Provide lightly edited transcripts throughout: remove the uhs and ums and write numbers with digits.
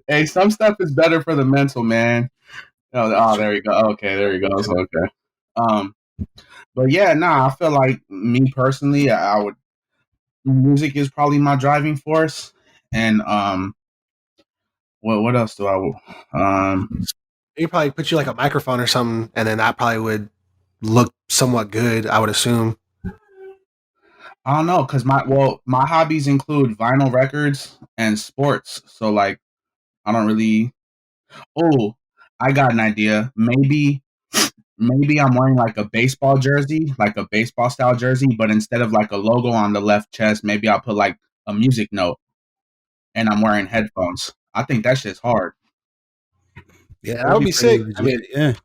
Hey, some stuff is better for the mental, man. There you go. Okay, there you go. Okay. Um, but yeah, nah, I feel like me personally, I would music is probably my driving force, and what else do You probably put you like a microphone or something, and then that probably would look somewhat good. I would assume. I don't know, because my hobbies include vinyl records and sports, so like I don't really. Oh, I got an idea. Maybe I'm wearing like a baseball jersey, like a baseball style jersey, but instead of like a logo on the left chest, maybe I'll put like a music note, and I'm wearing headphones. I think that shit's hard. Yeah, Yeah, that that would would be be pretty sick. I legit. mean,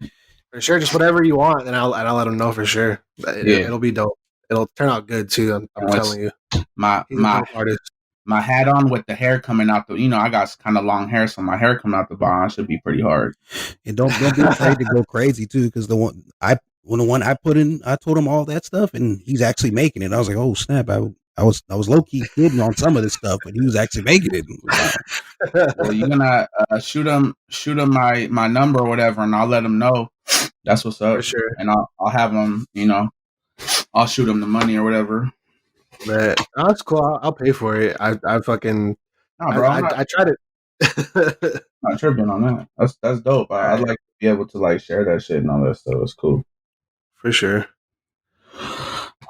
Yeah. for sure, just whatever you want, and I'll let him know for sure. Yeah. It'll be dope. It'll turn out good too. I'm And what's telling you. my He's a my dope artist. my hat on with the hair coming out I got kind of long hair, so my hair coming out the bottom should be pretty hard. And don't be afraid to go crazy too, because the one I put in, I told him all that stuff, and he's actually making it. I was like, oh snap! I was low key kidding on some of this stuff, but he was actually making it. Wow. Well, you're gonna shoot him my number or whatever, and I'll let him know. That's what's For up, sure. and I'll have him. I'll shoot him the money or whatever. But that's cool. I'll pay for it. I fucking Nah, bro, I tried it. not tripping on that. That's dope. All I'd right, like to be able to like share that shit and all that stuff. It's cool. for sure.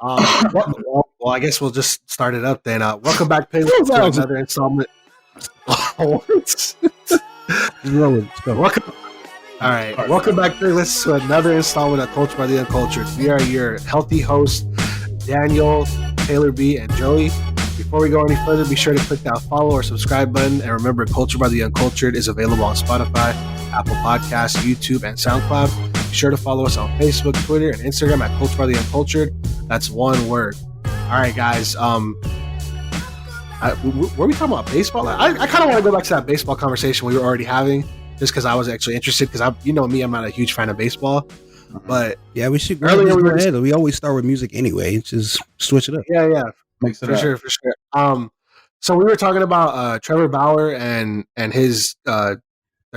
Well, I guess we'll just start it up then. Welcome back, piglets, to another installment. What? Let's go. Welcome. All right, welcome back, piglets, to another installment of Cultured by the Uncultured. We are your healthy hosts, Daniel, Taylor B, and Joey. Before we go any further, be sure to click that follow or subscribe button. And remember, Cultured by the Uncultured is available on Spotify, Apple Podcasts, YouTube, and SoundCloud. Be sure to follow us on Facebook, Twitter, and Instagram at Cultured by the Uncultured. That's one word. All right, guys. Were we talking about baseball? I kind of want to go back to that baseball conversation we were already having, just because I was actually interested. Because I'm not a huge fan of baseball, but Yeah, we should earlier we were ahead. We always start with music anyway. Just switch it up. yeah, Mix it for up. sure, for sure. So we were talking about Trevor Bauer and his the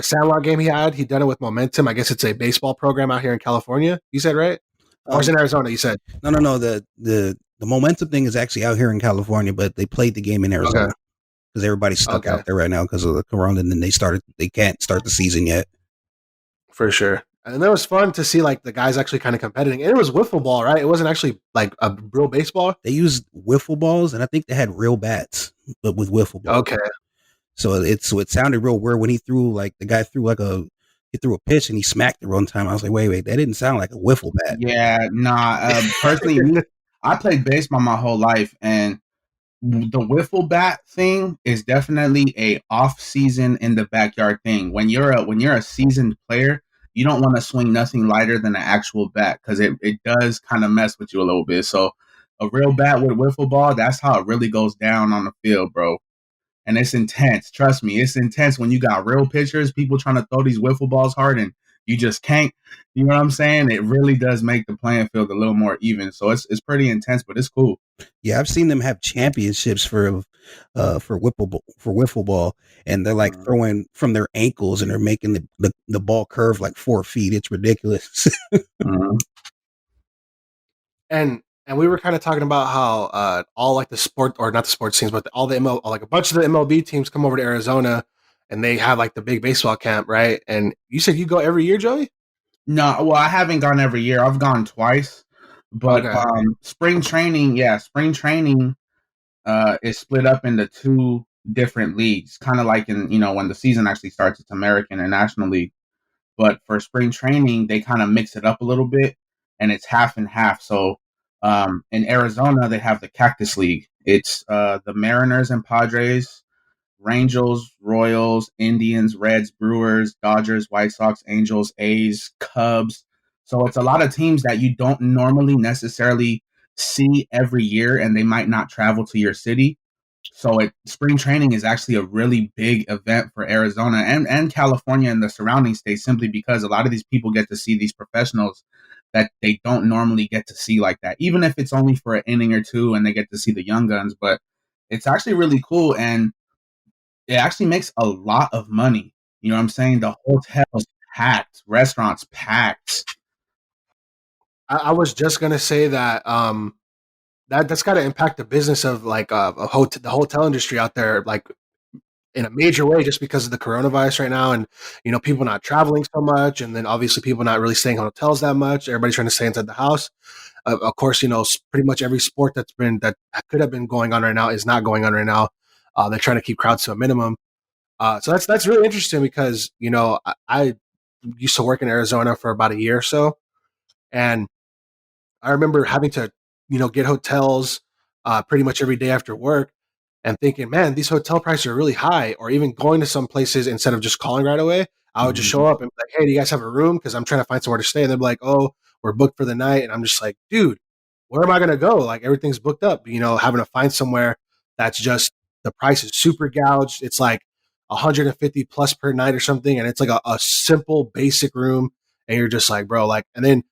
Sandlot game he had. He done it with Momentum. I guess it's a baseball program out here in California. You said right? Or it's in Arizona? You said No. The momentum thing is actually out here in California, but they played the game in Arizona because everybody's stuck out there right now because of the corona, and then they can't start the season yet. For sure. And that was fun to see like the guys actually kind of competing. And it was wiffle ball, right? It wasn't actually like a real baseball. They used wiffle balls, and I think they had real bats, but with wiffle balls. Okay. So it sounded real weird when he threw the guy threw he threw a pitch and he smacked it one time. I was like, wait, that didn't sound like a wiffle bat. Yeah, nah. Personally, I played baseball my whole life, and the wiffle bat thing is definitely a off season in the backyard thing. When you're a seasoned player, you don't want to swing nothing lighter than an actual bat because it does kind of mess with you a little bit. So a real bat with wiffle ball, that's how it really goes down on the field, bro. And it's intense. Trust me, it's intense when you got real pitchers, people trying to throw these wiffle balls hard, and you just can't. You know what I'm saying? It really does make the playing field a little more even. So it's pretty intense, but it's cool. Yeah, I've seen them have championships for wiffle ball, and they're like throwing from their ankles, and they're making the ball curve like 4 feet. It's ridiculous. And we were kind of talking about how all like the sport, or not the sports teams, but all the like a bunch of the MLB teams come over to Arizona, and they have like the big baseball camp, right? And you said you go every year, Joey? No, well, I haven't gone every year. I've gone twice, but spring training is split up into two different leagues, kind of like in when the season actually starts, it's American and National League. But for spring training, they kind of mix it up a little bit, and it's half and half. So in Arizona, they have the Cactus League. It's the Mariners and Padres, Rangers, Royals, Indians, Reds, Brewers, Dodgers, White Sox, Angels, A's, Cubs. So it's a lot of teams that you don't normally necessarily see every year, and they might not travel to your city. So spring training is actually a really big event for Arizona and California and the surrounding states, simply because a lot of these people get to see these professionals that they don't normally get to see like that, even if it's only for an inning or two and they get to see the young guns. But it's actually really cool. And it actually makes a lot of money. You know what I'm saying? The hotels packed, restaurants packed. I was just gonna say that that's got to impact the business of like the hotel industry out there, like in a major way, just because of the coronavirus right now, and people not traveling so much, and then obviously people not really staying in hotels that much. Everybody's trying to stay inside the house. Of course, pretty much every sport that could have been going on right now is not going on right now. They're trying to keep crowds to a minimum. So that's really interesting because I used to work in Arizona for about a year or so, and I remember having to, get hotels pretty much every day after work and thinking, man, these hotel prices are really high. Or even going to some places instead of just calling right away, I would just Mhm. show up and be like, hey, do you guys have a room? Because I'm trying to find somewhere to stay. And they'd be like, oh, we're booked for the night. And I'm just like, dude, where am I going to go? Like everything's booked up, having to find somewhere that's just the price is super gouged. It's like 150 plus per night or something. And it's like a simple basic room. And you're just like, bro, like, and then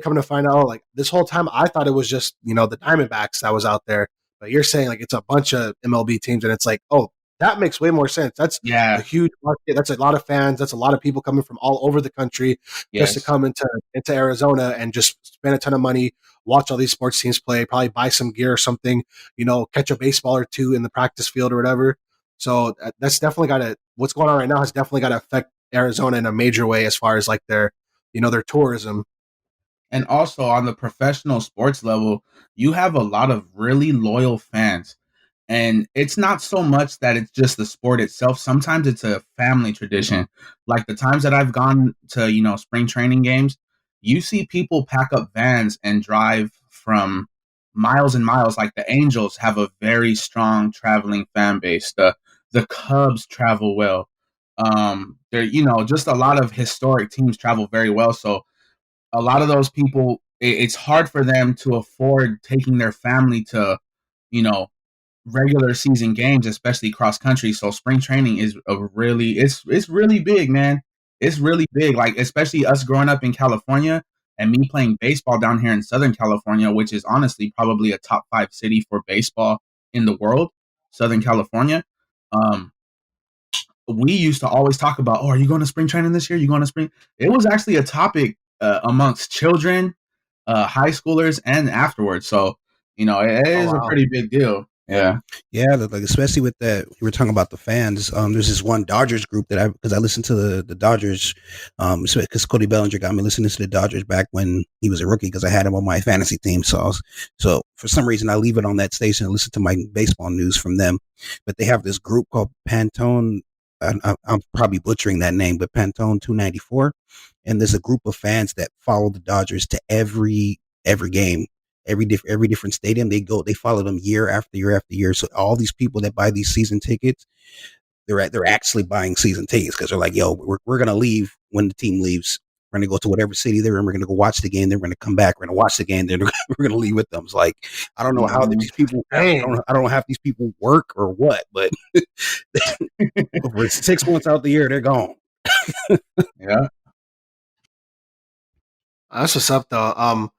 coming to find out, like this whole time, I thought it was just the Diamondbacks that was out there, but you're saying like it's a bunch of MLB teams, and it's like, oh, that makes way more sense. That's a Yeah. huge market. That's a lot of fans. That's a lot of people coming from all over the country just to Yes. come into Arizona and just spend a ton of money, watch all these sports teams play, probably buy some gear or something, catch a baseball or two in the practice field or whatever. So that's definitely got to what's going on right now has definitely got to affect Arizona in a major way as far as like their tourism. And also on the professional sports level, you have a lot of really loyal fans. And it's not so much that it's just the sport itself. Sometimes it's a family tradition. Like the times that I've gone to, spring training games, you see people pack up vans and drive from miles and miles. Like the Angels have a very strong traveling fan base. The Cubs travel well. There, just a lot of historic teams travel very well. So a lot of those people, it's hard for them to afford taking their family to, you know, regular season games, especially cross country. So spring training is it's really big, man. It's really big. Like especially us growing up in California and me playing baseball down here in Southern California, which is honestly probably a top 5 city for baseball in the world, Southern California. Um, we used to always talk about, oh, are you going to spring training this year? You going to spring? It was actually a topic amongst children, high schoolers, and afterwards. So, it Oh is a wow. pretty big deal. Yeah. Yeah, like especially with that, you were talking about the fans. There's this one Dodgers group that because I listened to the Dodgers, because Cody Bellinger got me listening to the Dodgers back when he was a rookie because I had him on my fantasy team. So for some reason I leave it on that station and listen to my baseball news from them. But they have this group called Pantone. I'm probably butchering that name, but Pantone 294, and there's a group of fans that follow the Dodgers to every game, every different stadium they follow them year after year after year. So all these people that buy these season tickets, they're actually buying season tickets because they're like, yo, we're gonna leave when the team leaves. We're gonna go to whatever city they're in. We're gonna go watch the game. They're gonna come back. We're gonna watch the game. Then we're gonna leave with them. It's like I don't know how Mhm. these people. Dang. I don't know how these people work or what, but for 6 months out the year, they're gone. Yeah. That's what's up though.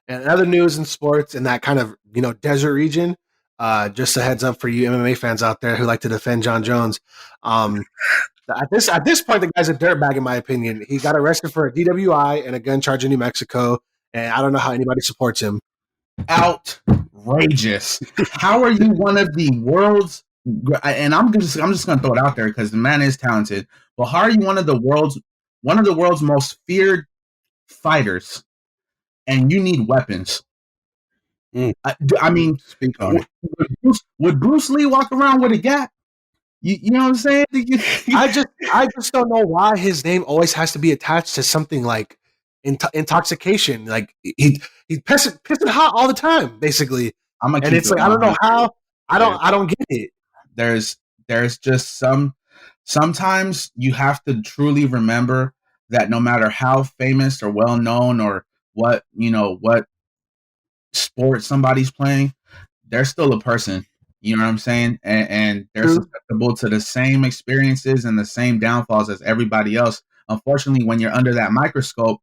And other news in sports in that kind of desert region. Just a heads up for you MMA fans out there who like to defend John Jones. Um, at this point, the guy's a dirtbag in my opinion. He got arrested for a DWI and a gun charge in New Mexico, and I don't know how anybody supports him. Outrageous. How are you one of the world's and I'm just gonna throw it out there because the man is talented, but how are you one of the world's most feared fighters and you need weapons? Mm, I mean, speak on it. would Bruce Lee walk around with a gap? You know what I'm saying? I just don't know why his name always has to be attached to something like intoxication. Like he's pissing hot all the time, basically. I'm gonna And keep it's it like I don't know 100. how. I don't There, I don't get it. there's just sometimes you have to truly remember that no matter how famous or well known or what sport somebody's playing, they're still a person. You know what I'm saying? And they're True. susceptible to the same experiences and the same downfalls as everybody else. Unfortunately, when you're under that microscope,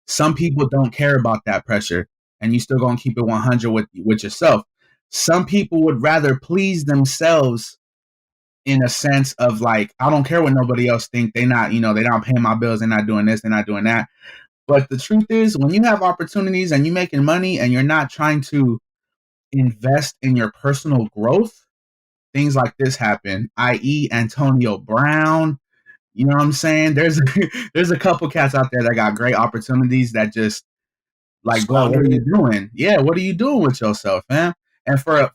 some people don't care about that pressure, and you still gonna keep it 100 with yourself. Some people would rather please themselves in a sense of like, I don't care what nobody else think. They not, they not paying my bills. They're not doing this. They're not doing that. But the truth is, when you have opportunities and you're making money and you're not trying to invest in your personal growth, things like this happen, i.e. Antonio Brown. You know what I'm saying? There's a couple cats out there that got great opportunities that just like, bro, what are you doing? Yeah, what are you doing with yourself, man? And for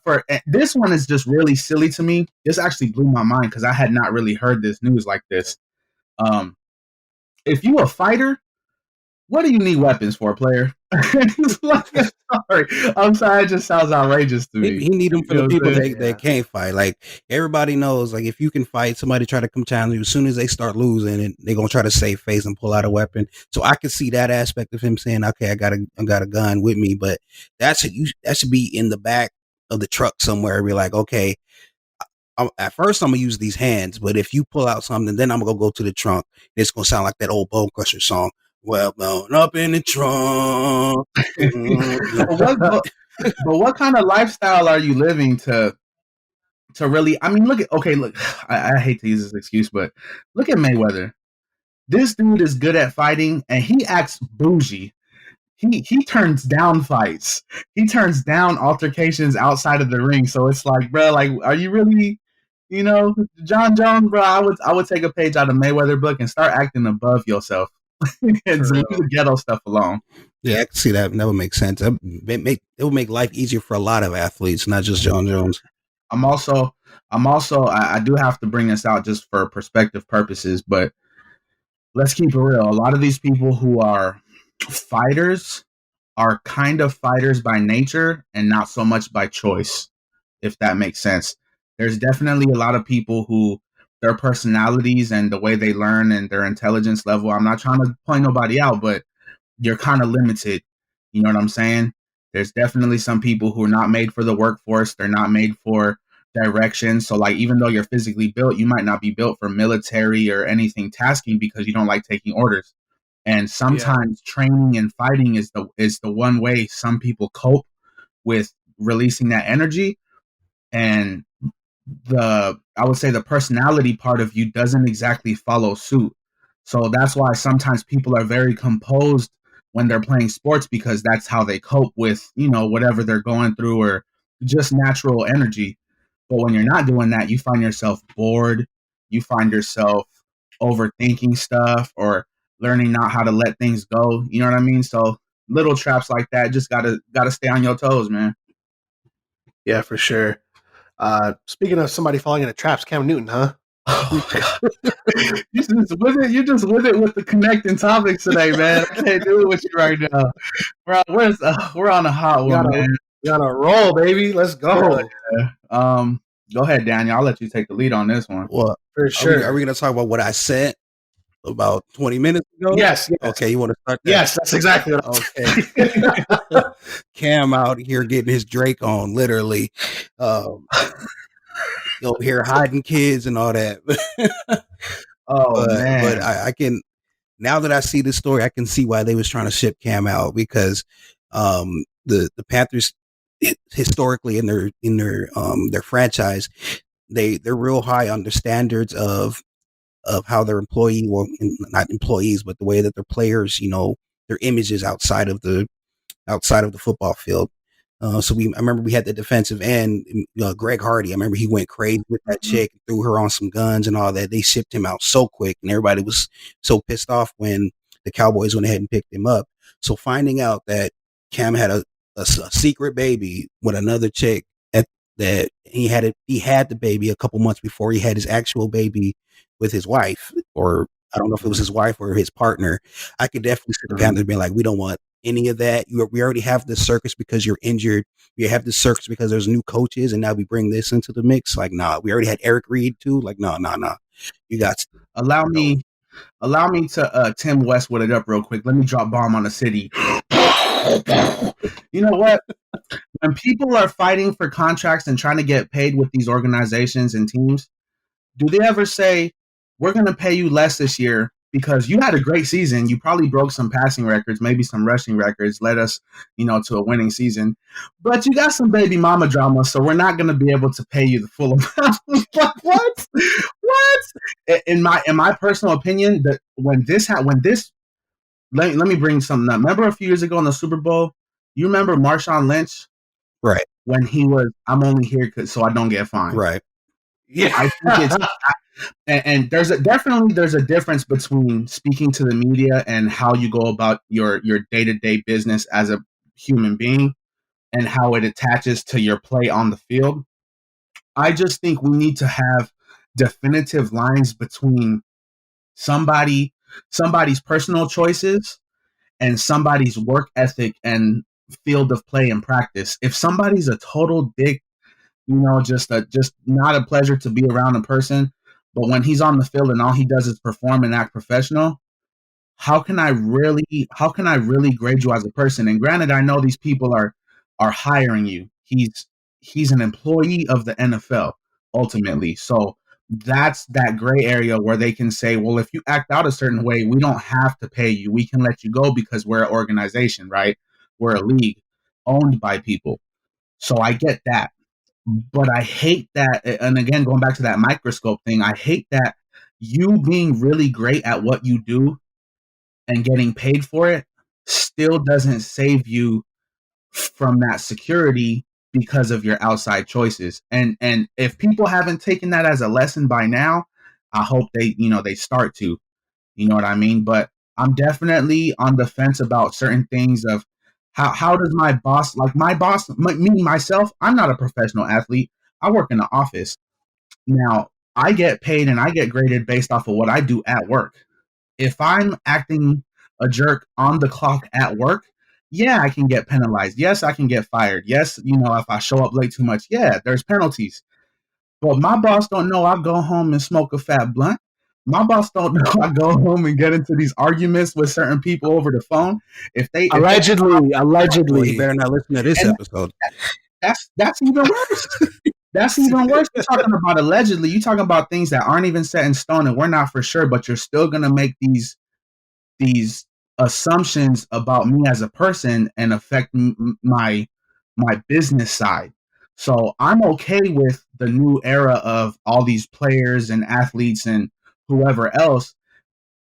this one is just really silly to me. This actually blew my mind because I had not really heard this news like this. If you a fighter, what do you need weapons for, player? I'm sorry, it just sounds outrageous to me. He need them for the people that can't fight. Like everybody knows, like if you can fight, somebody try to come challenge you. As soon as they start losing, and they're gonna try to save face and pull out a weapon. So I could see that aspect of him saying, "Okay, I got a gun with me," but that should be in the back of the truck somewhere. Be like, okay, at first I'm gonna use these hands, but if you pull out something, then I'm gonna go to the trunk. It's gonna sound like that old Bone Crusher song. Well, blown up in the trunk. But what kind of lifestyle are you living to really? I mean, look. I hate to use this excuse, but look at Mayweather. This dude is good at fighting, and he acts bougie. He turns down fights. He turns down altercations outside of the ring. So it's like, bro, like, are you really, John Jones, bro? I would take a page out of Mayweather book and start acting above yourself. And leave the ghetto stuff alone. Yeah, I can see that. That would make sense. It would make life easier for a lot of athletes, not just John Jones. I do have to bring this out just for perspective purposes, but let's keep it real. A lot of these people who are fighters are kind of fighters by nature and not so much by choice, if that makes sense. There's definitely a lot of people who their personalities and the way they learn and their intelligence level, I'm not trying to point nobody out, but you're kind of limited. You know what I'm saying? There's definitely some people who are not made for the workforce. They're not made for direction. So like, even though you're physically built, you might not be built for military or anything tasking because you don't like taking orders. And sometimes training and fighting is the one way some people cope with releasing that energy. And I would say the personality part of you doesn't exactly follow suit. So that's why sometimes people are very composed when they're playing sports, because that's how they cope with, whatever they're going through, or just natural energy. But when you're not doing that, you find yourself bored. You find yourself overthinking stuff or learning not how to let things go. You know what I mean? So little traps like that, just gotta stay on your toes, man. Yeah, for sure. Speaking of somebody falling into traps, Cam Newton, huh? Oh my God. You're just with it with the connecting topics today, man. I can't do it with you right now. We're on a hot one, man. We on a roll, baby. Let's go. Yeah. Go ahead, Daniel. I'll let you take the lead on this one. Well, for sure. Are we going to talk about what I said about 20 minutes ago? Yes. Okay, you want to start that? Yes, that's exactly what I'm okay. Cam out here getting his Drake on, literally. Over here hiding kids and all that. Man. But I can, now that I see this story, I can see why they was trying to ship Cam out, because the Panthers historically in their franchise, they're real high on the standards of how their not employees, but the way that their players, their images outside of the football field. So I remember we had the defensive end, Greg Hardy. I remember he went crazy with that chick, threw her on some guns and all that. They shipped him out so quick, and everybody was so pissed off when the Cowboys went ahead and picked him up. So finding out that Cam had a secret baby with another chick, that he had the baby a couple months before he had his actual baby with his wife, or I don't know if it was his wife or his partner. I could definitely see the Panthers being like, we don't want any of that. We already have this circus because you're injured. We have this circus because there's new coaches, and now we bring this into the mix. Like, nah, we already had Eric Reed too. Like, nah. You got to allow me to Tim Westwood it up real quick. Let me drop bomb on the city. You know what? When people are fighting for contracts and trying to get paid with these organizations and teams, do they ever say, we're going to pay you less this year, because you had a great season. You probably broke some passing records, maybe some rushing records, led us, to a winning season. But you got some baby mama drama, so we're not going to be able to pay you the full amount. What? What? In my personal opinion, that let me bring something up. Remember a few years ago in the Super Bowl, you remember Marshawn Lynch Right. when he was, I'm only here so I don't get fined. Right. Yeah. I think it's and there's a difference between speaking to the media and how you go about your day-to-day business as a human being and how it attaches to your play on the field. I just think we need to have definitive lines between somebody's personal choices and somebody's work ethic and field of play and practice. If somebody's a total dick, just not a pleasure to be around a person, but when he's on the field and all he does is perform and act professional, how can I really grade you as a person? And granted, I know these people are hiring you. He's an employee of the NFL ultimately. So that's that gray area where they can say, well, if you act out a certain way, we don't have to pay you. We can let you go because we're an organization, right? We're a league owned by people. So I get that. But I hate that. And again, going back to that microscope thing, I hate that you being really great at what you do and getting paid for it still doesn't save you from that security because of your outside choices. And if people haven't taken that as a lesson by now, I hope they start to. You know what I mean? But I'm definitely on the fence about certain things of how does me myself, I'm not a professional athlete. I work in the office. Now, I get paid and I get graded based off of what I do at work. If I'm acting a jerk on the clock at work, yeah, I can get penalized. Yes, I can get fired. Yes, if I show up late too much, yeah, there's penalties. But my boss don't know I go home and smoke a fat blunt. My boss don't know I go home and get into these arguments with certain people over the phone. Allegedly. Well, he better not listen to this And episode. that's even worse. That's even worse. You're talking about allegedly. You're talking about things that aren't even set in stone, and we're not for sure. But you're still gonna make these assumptions about me as a person and affect my business side. So I'm okay with the new era of all these players and athletes and whoever else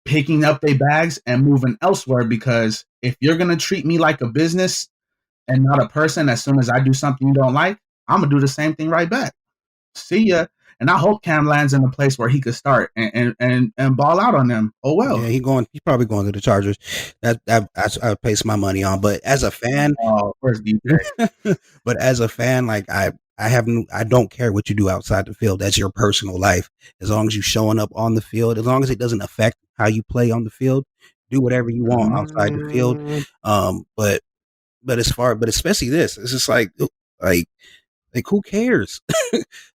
picking up their bags and moving elsewhere, because if you're going to treat me like a business and not a person as soon as I do something you don't like, I'm going to do the same thing right back. See ya. And I hope Cam lands in a place where he could start and ball out on them. Oh well. Yeah, he's probably going to the Chargers. I place my money on. But as a fan, First defense. but as a fan, like I don't care what you do outside the field. That's your personal life. As long as you're showing up on the field, as long as it doesn't affect how you play on the field, do whatever you want outside the field. But especially this, it's just like who cares?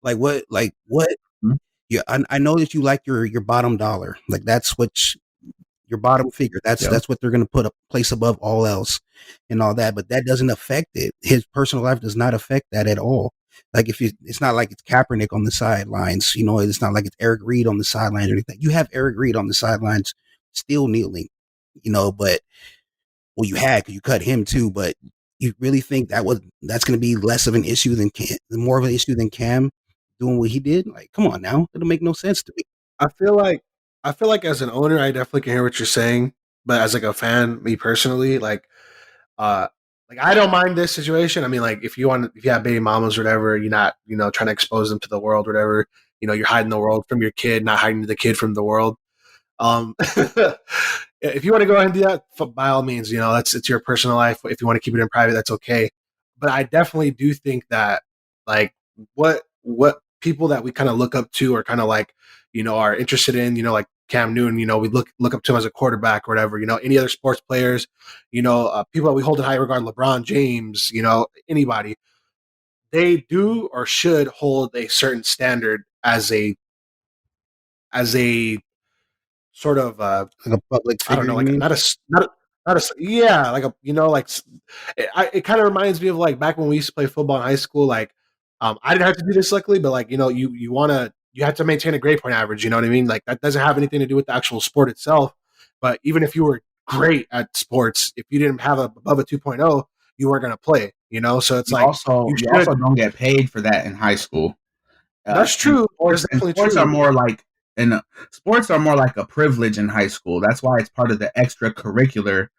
What? Mhm. Yeah, I know that you like your bottom dollar. Like that's what your bottom figure. That's what they're going to place above all else and all that. But that doesn't affect it. His personal life does not affect that at all. Like it's not like it's Kaepernick on the sidelines. It's not like it's Eric Reed on the sidelines or anything. You have Eric Reed on the sidelines still kneeling. But well, you had because you cut him too. But you really think that's going to be less of an issue than more of an issue than Cam doing what he did? Like, come on now, it'll make no sense to me. I feel like as an owner, I definitely can hear what you're saying, but as like a fan, me personally, like I don't mind this situation. I mean, like if you have baby mamas or whatever, you're not trying to expose them to the world or whatever. You're hiding the world from your kid, not hiding the kid from the world. If you want to go ahead and do that, by all means, it's your personal life. If you want to keep it in private, that's okay. But I definitely do think that like what people that we kind of look up to or kind of like are interested in, like Cam Newton, we look up to him as a quarterback or whatever. Any other sports players, people that we hold in high regard, LeBron James, anybody, they do or should hold a certain standard as a sort of Like a public I don't figure, know, you like mean? yeah, like it kind of reminds me of like back when we used to play football in high school. Like, I didn't have to do this luckily, but like you have to maintain a grade point average. You know what I mean? Like that doesn't have anything to do with the actual sport itself. But even if you were great at sports, if you didn't have above a 2.0, you weren't going to play, So it's like you you should. also don't get paid for that in high school. That's And true. That's definitely sports are true. more like and sports are more like a privilege in high school. That's why it's part of the extracurricular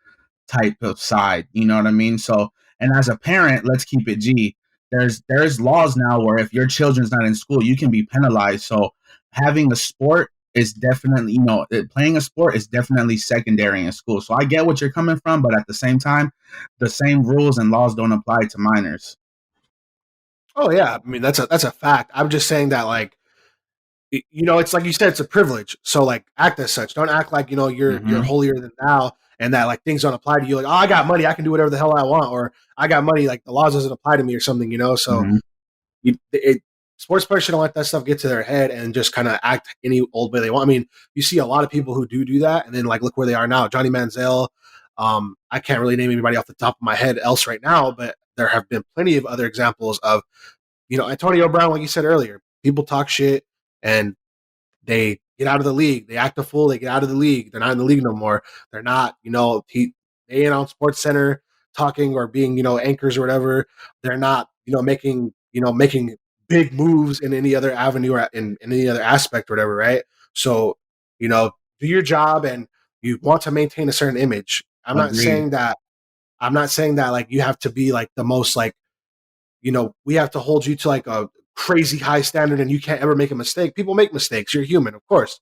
type of side. You know what I mean? So, and as a parent, let's keep it G. There's laws now where if your children's not in school, you can be penalized. So, having a sport is definitely, playing a sport is definitely secondary in school. So I get what you're coming from, but at the same time, the same rules and laws don't apply to minors. Oh yeah, I mean that's a fact. I'm just saying that like it's like you said, it's a privilege. So like act as such. Don't act like you're Mm-hmm. holier than thou, and that like things don't apply to you. Like, oh, I got money, I can do whatever the hell I want, or I got money, like the laws doesn't apply to me or something. So Mm-hmm. sports players shouldn't let that stuff get to their head and just kind of act any old way they want. I mean, you see a lot of people who do that, and then like look where they are now. Johnny Manziel. I can't really name anybody off the top of my head else right now, but there have been plenty of other examples of Antonio Brown, like you said earlier. People talk shit and they get out of the league. They act a fool. They get out of the league. They're not in the league no more. They're not, they ain't on Sports Center talking or being, anchors or whatever. They're not, making big moves in any other avenue or in any other aspect or whatever, right? So, do your job and you want to maintain a certain image. Agreed. I'm not saying that like you have to be like the most like, we have to hold you to like a crazy high standard and you can't ever make a mistake. People make mistakes. You're human, of course.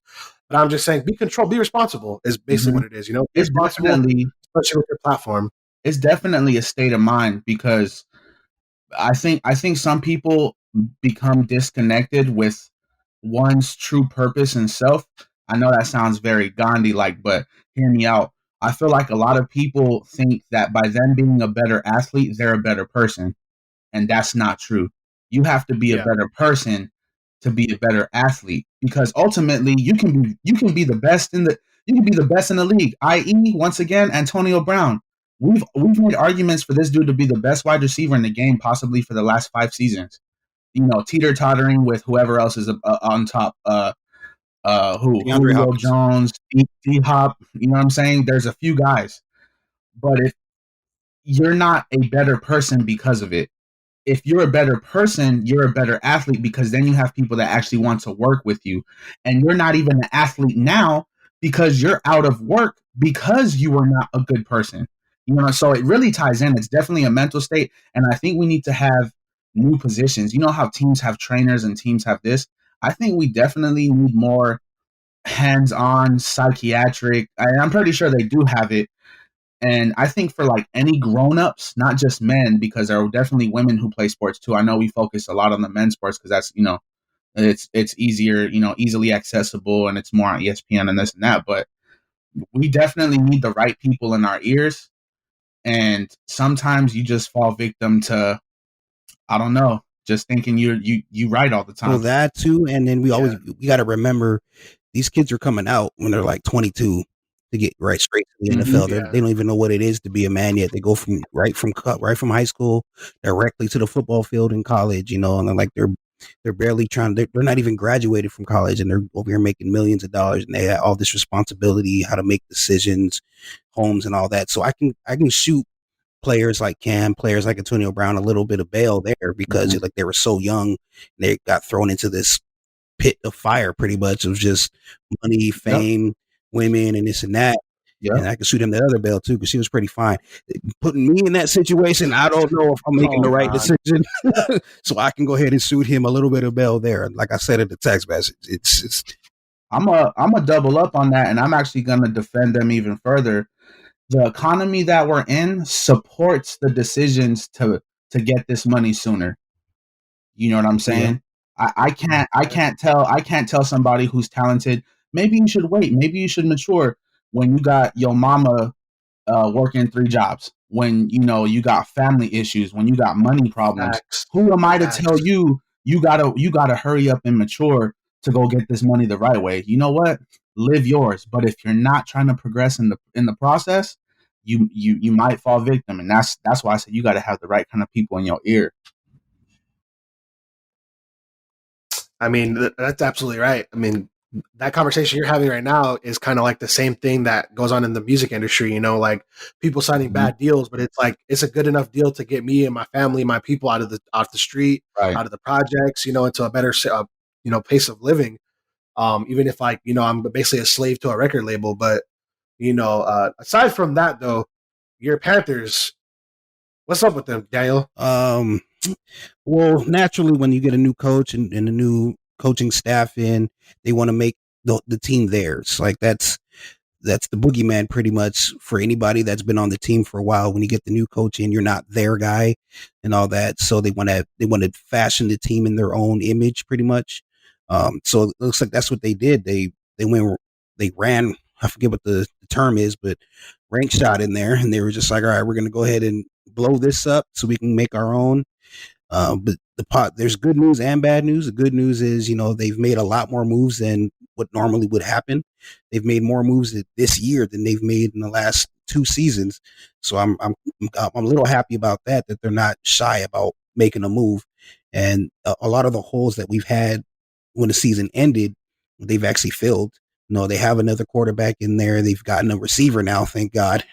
But I'm just saying, be responsible is basically Mm-hmm. what it is. Be It's responsible, definitely especially with your platform. it's definitely a state of mind because I think some people become disconnected with one's true purpose and self. I know that sounds very Gandhi like, but hear me out. I feel like a lot of people think that by them being a better athlete, they're a better person, and that's not true. You have to be a Yeah, better person to be a better athlete because ultimately you can be the best in the league. I.e., once again, Antonio Brown. We've made arguments for this dude to be the best wide receiver in the game, possibly for the last 5 seasons. Teeter tottering with whoever else is on top. Who DeAndre Julio Hopkins. Jones, D Hop. You know what I'm saying? There's a few guys, but if you're not a better person because of it, if you're a better person, you're a better athlete because then you have people that actually want to work with you. And you're not even an athlete now because you're out of work because you were not a good person. So it really ties in. It's definitely a mental state. And I think we need to have new positions. You know how teams have trainers and teams have this? I think we definitely need more hands on psychiatric. I'm pretty sure they do have it, and I think for like any grown-ups, not just men, because there are definitely women who play sports too. I know we focus a lot on the men's sports because that's, it's easier, easily accessible, and it's more on ESPN and this and that. But we definitely need the right people in our ears, and sometimes you just fall victim to, I don't know, just thinking you right all the Well, time. that too, and then yeah, we got to remember these kids are coming out when they're like 22 to get right straight to the Hmm. NFL. yeah. They don't even know what it is to be a man yet. They go right from high school directly to the football field in college, and they're barely trying. They're not even graduated from college, and they're over here making millions of dollars, and they have all this responsibility, how to make decisions, homes, and all that. So I can shoot players like Cam, players like Antonio Brown, a little bit of bail there because Hmm. like they were so young, they got thrown into this pit of fire pretty much. It was just money, Yep. fame, women, and this and that. Yep. And I could shoot him that other bail too because she was pretty fine. Putting me in that situation, I don't know if I'm making Oh the right God. decision. So I can go ahead and shoot him a little bit of bail there. Like I said in the text message, it's I'm a double up on that, and I'm actually gonna defend them even further. The economy that we're in supports the decisions to get this money sooner. You know what I'm yeah. saying? I can't tell somebody who's talented. Maybe you should wait. Maybe you should mature when you got your mama working 3 jobs. When you got family issues. When you got money problems. Facts. Who am I to tell Facts. you you gotta hurry up and mature to go get this money the right way? You know what? Live yours. But if you're not trying to progress in the process, you might fall victim, and that's why I said you got to have the right kind of people in your ear. I mean, that's absolutely right. I mean, that conversation you're having right now is kind of like the same thing that goes on in the music industry, like people signing bad deals, but it's like it's a good enough deal to get me and my family, my people out of the street, Right. out of the projects, into a better pace of living. Even if I'm basically a slave to a record label, but aside from that though, your Panthers, what's up with them, Daniel? Well, naturally, when you get a new coach and a new coaching staff in, they want to make the team theirs. Like that's the boogeyman pretty much for anybody that's been on the team for a while. When you get the new coach in, you're not their guy and all that. So they want to fashion the team in their own image pretty much. So it looks like that's what they did. They ran, I forget what the term is, but rank shot in there, and they were just like, all right, we're going to go ahead and blow this up so we can make our own. But there's good news and bad news. The good news is, they've made a lot more moves than what normally would happen. They've made more moves this year than they've made in the last 2 seasons. So I'm a little happy about that they're not shy about making a move. And a lot of the holes that we've had when the season ended, they've actually filled. They have another quarterback in there. They've gotten a receiver now, thank God.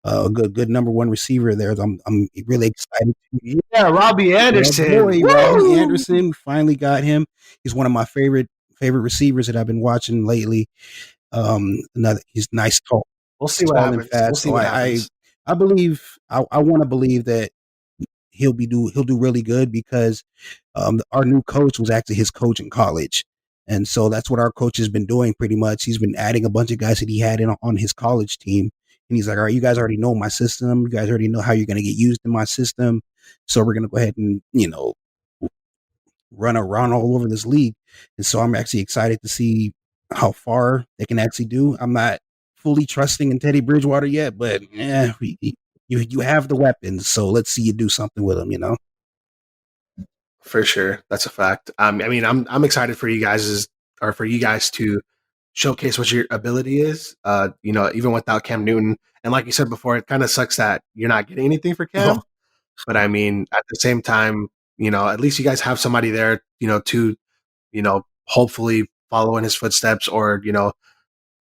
Good number one receiver there. I'm really excited. Yeah, Robbie Anderson. Boy, Robbie Anderson, finally got him. He's one of my favorite receivers that I've been watching lately. He's nice, tall. We'll see what happens. We'll see what happens. I believe. I want to believe that he'll do really good because our new coach was actually his coach in college. And so that's what our coach has been doing pretty much. He's been adding a bunch of guys that he had on his college team. And he's like, all right, you guys already know my system. You guys already know how you're going to get used in my system. So we're going to go ahead and, run around all over this league. And so I'm actually excited to see how far they can actually do. I'm not fully trusting in Teddy Bridgewater yet, but you have the weapons. So let's see you do something with them, For sure. That's a fact. I'm excited for you guys to showcase what your ability is. Even without Cam Newton. And like you said before, it kind of sucks that you're not getting anything for Cam. But at the same time, at least you guys have somebody there, to, hopefully follow in his footsteps or,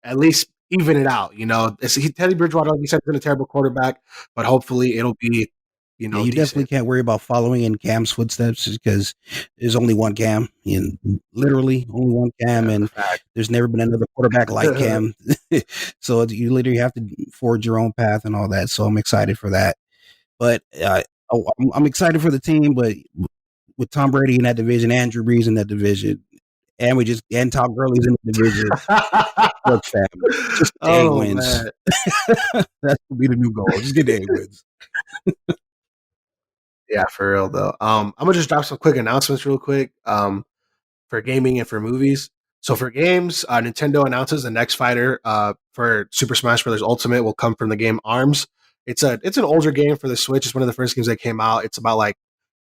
at least even it out. Teddy Bridgewater, like you said, has been a terrible quarterback, but hopefully it'll be, you decent. Definitely can't worry about following in Cam's footsteps because there's only one Cam, literally only one Cam, and there's never been another quarterback like Cam. So you literally have to forge your own path and all that. So I'm excited for that. But I'm excited for the team. But with Tom Brady in that division, Andrew Brees in that division, and Todd Gurley's in the division, look, fam, just get 8 wins. That would be the new goal. Just get 8 wins. Yeah, for real though. I'm gonna just drop some quick announcements real quick. For gaming and for movies. So for games, Nintendo announces the next fighter for Super Smash Bros. Ultimate will come from the game ARMS. It's an older game for the Switch. It's one of the first games that came out. It's about like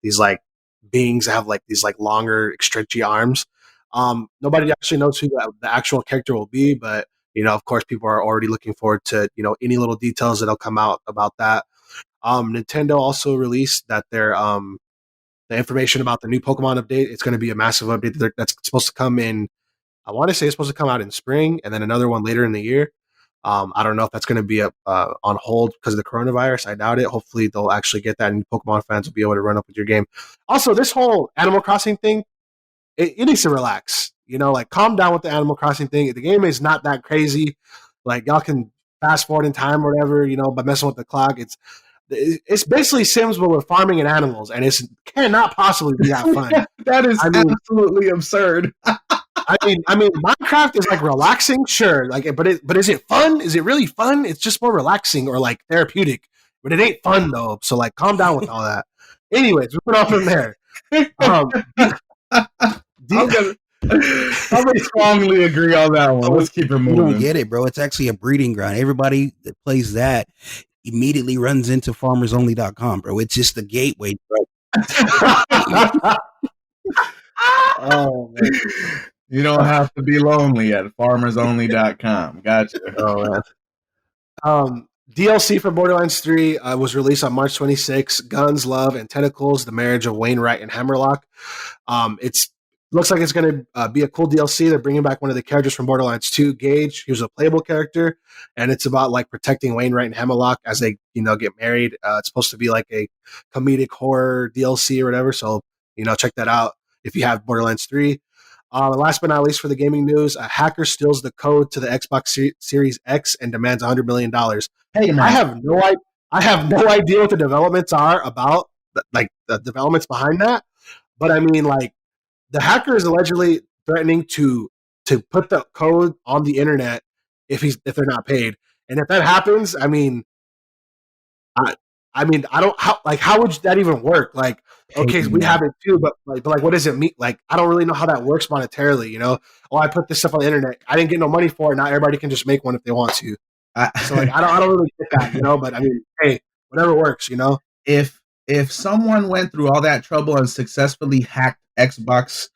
these like beings that have like these like longer, stretchy arms. Nobody actually knows who the actual character will be, but of course, people are already looking forward to any little details that'll come out about that. Nintendo also released that the information about the new Pokemon update. It's going to be a massive update that's supposed to come in. I want to say it's supposed to come out in spring, and then another one later in the year. I don't know if that's going to be on hold because of the coronavirus. I doubt it. Hopefully, they'll actually get that, and Pokemon fans will be able to run up with your game. Also, this whole Animal Crossing thing, it needs to relax. Calm down with the Animal Crossing thing. The game is not that crazy. Like y'all can fast forward in time or whatever, by messing with the clock. It's basically Sims, but with farming and animals, and it cannot possibly be that fun. That is absolutely absurd. Minecraft is like relaxing, sure, but is it fun? Is it really fun? It's just more relaxing or like therapeutic, but it ain't fun though. So like, calm down with all that. Anyways, moving on from there. I would strongly agree on that one. Let's keep it moving. You don't get it, bro. It's actually a breeding ground. Everybody that plays that immediately runs into farmersonly.com, bro. It's just the gateway, bro. Oh, man. You don't have to be lonely at farmersonly.com. Gotcha. Oh, man. DLC for Borderlands 3 was released on March 26. Guns, Love, and Tentacles, The Marriage of Wainwright and Hammerlock. It's Looks like it's going to be a cool DLC. They're bringing back one of the characters from Borderlands 2, Gage. He was a playable character, and it's about like protecting Wainwright and Hemlock as they, get married. It's supposed to be like a comedic horror DLC or whatever. So, check that out if you have Borderlands 3. Last but not least for the gaming news, a hacker steals the code to the Xbox Series X and demands $100 million. Hey I man, have no idea. I have no idea what the developments are about, like the developments behind that. But I mean, like, the hacker is allegedly threatening to put the code on the internet if they're not paid. And if that happens, I I don't how would that even work? Like, Hey okay, we man, have it too, but what does it mean? Like, I don't really know how that works monetarily. Oh, I put this stuff on the internet. I didn't get no money for it. Now everybody can just make one if they want to. So like, I, I don't really get that. But I mean, hey, whatever works. if someone went through all that trouble and successfully hacked Xbox,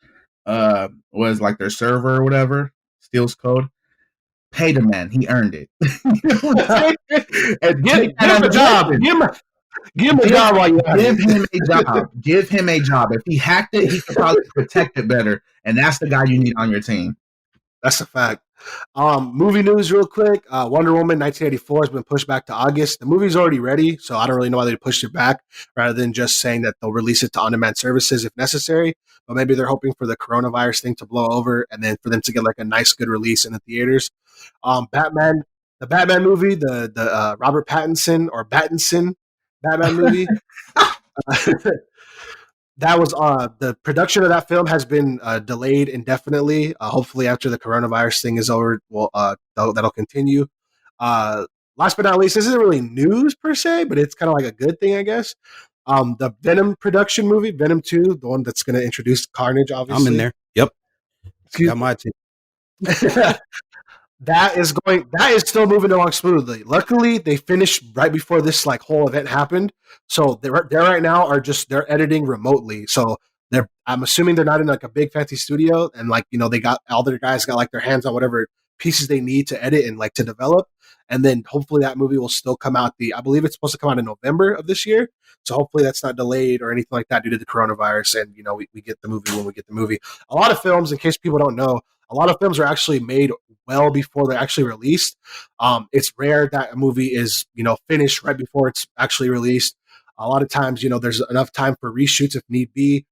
was like their server or whatever, steals code, pay the man. He earned it. And Give take that him as a a job. lesson. Give him a job while you're at Give it. him a job. Give him a job. If he hacked it, he could probably protect it better. And that's the guy you need on your team. That's a fact. Movie news, real quick. Wonder Woman 1984 has been pushed back to August. The movie's already ready, so I don't really know why they pushed it back rather than just saying that they'll release it to on-demand services if necessary. But maybe they're hoping for the coronavirus thing to blow over and then for them to get like a nice, good release in the theaters. The Batman movie, the Robert Pattinson Batman movie. That was the production of that film has been delayed indefinitely. Hopefully, after the coronavirus thing is over, that'll continue. Uh, Last but not least, this isn't really news per se, but it's kind of like a good thing, I guess. The Venom production movie, Venom 2, the one that's going to introduce Carnage, I'm in obviously. there. Yep, Excuse got my attention. me. That is still moving along smoothly. Luckily, they finished right before this like whole event happened. So they're right now are just they're editing remotely. So I'm assuming they're not in like a big fancy studio and like they got all their guys got like their hands on whatever pieces they need to edit and like to develop. And then hopefully that movie will still come out I believe it's supposed to come out in November of this year. So hopefully that's not delayed or anything like that due to the coronavirus. And we get the movie when we get the movie. A lot of films, in case people don't know, a lot of films are actually made well before they're actually released. It's rare that a movie is finished right before it's actually released. A lot of times, there's enough time for reshoots if need be.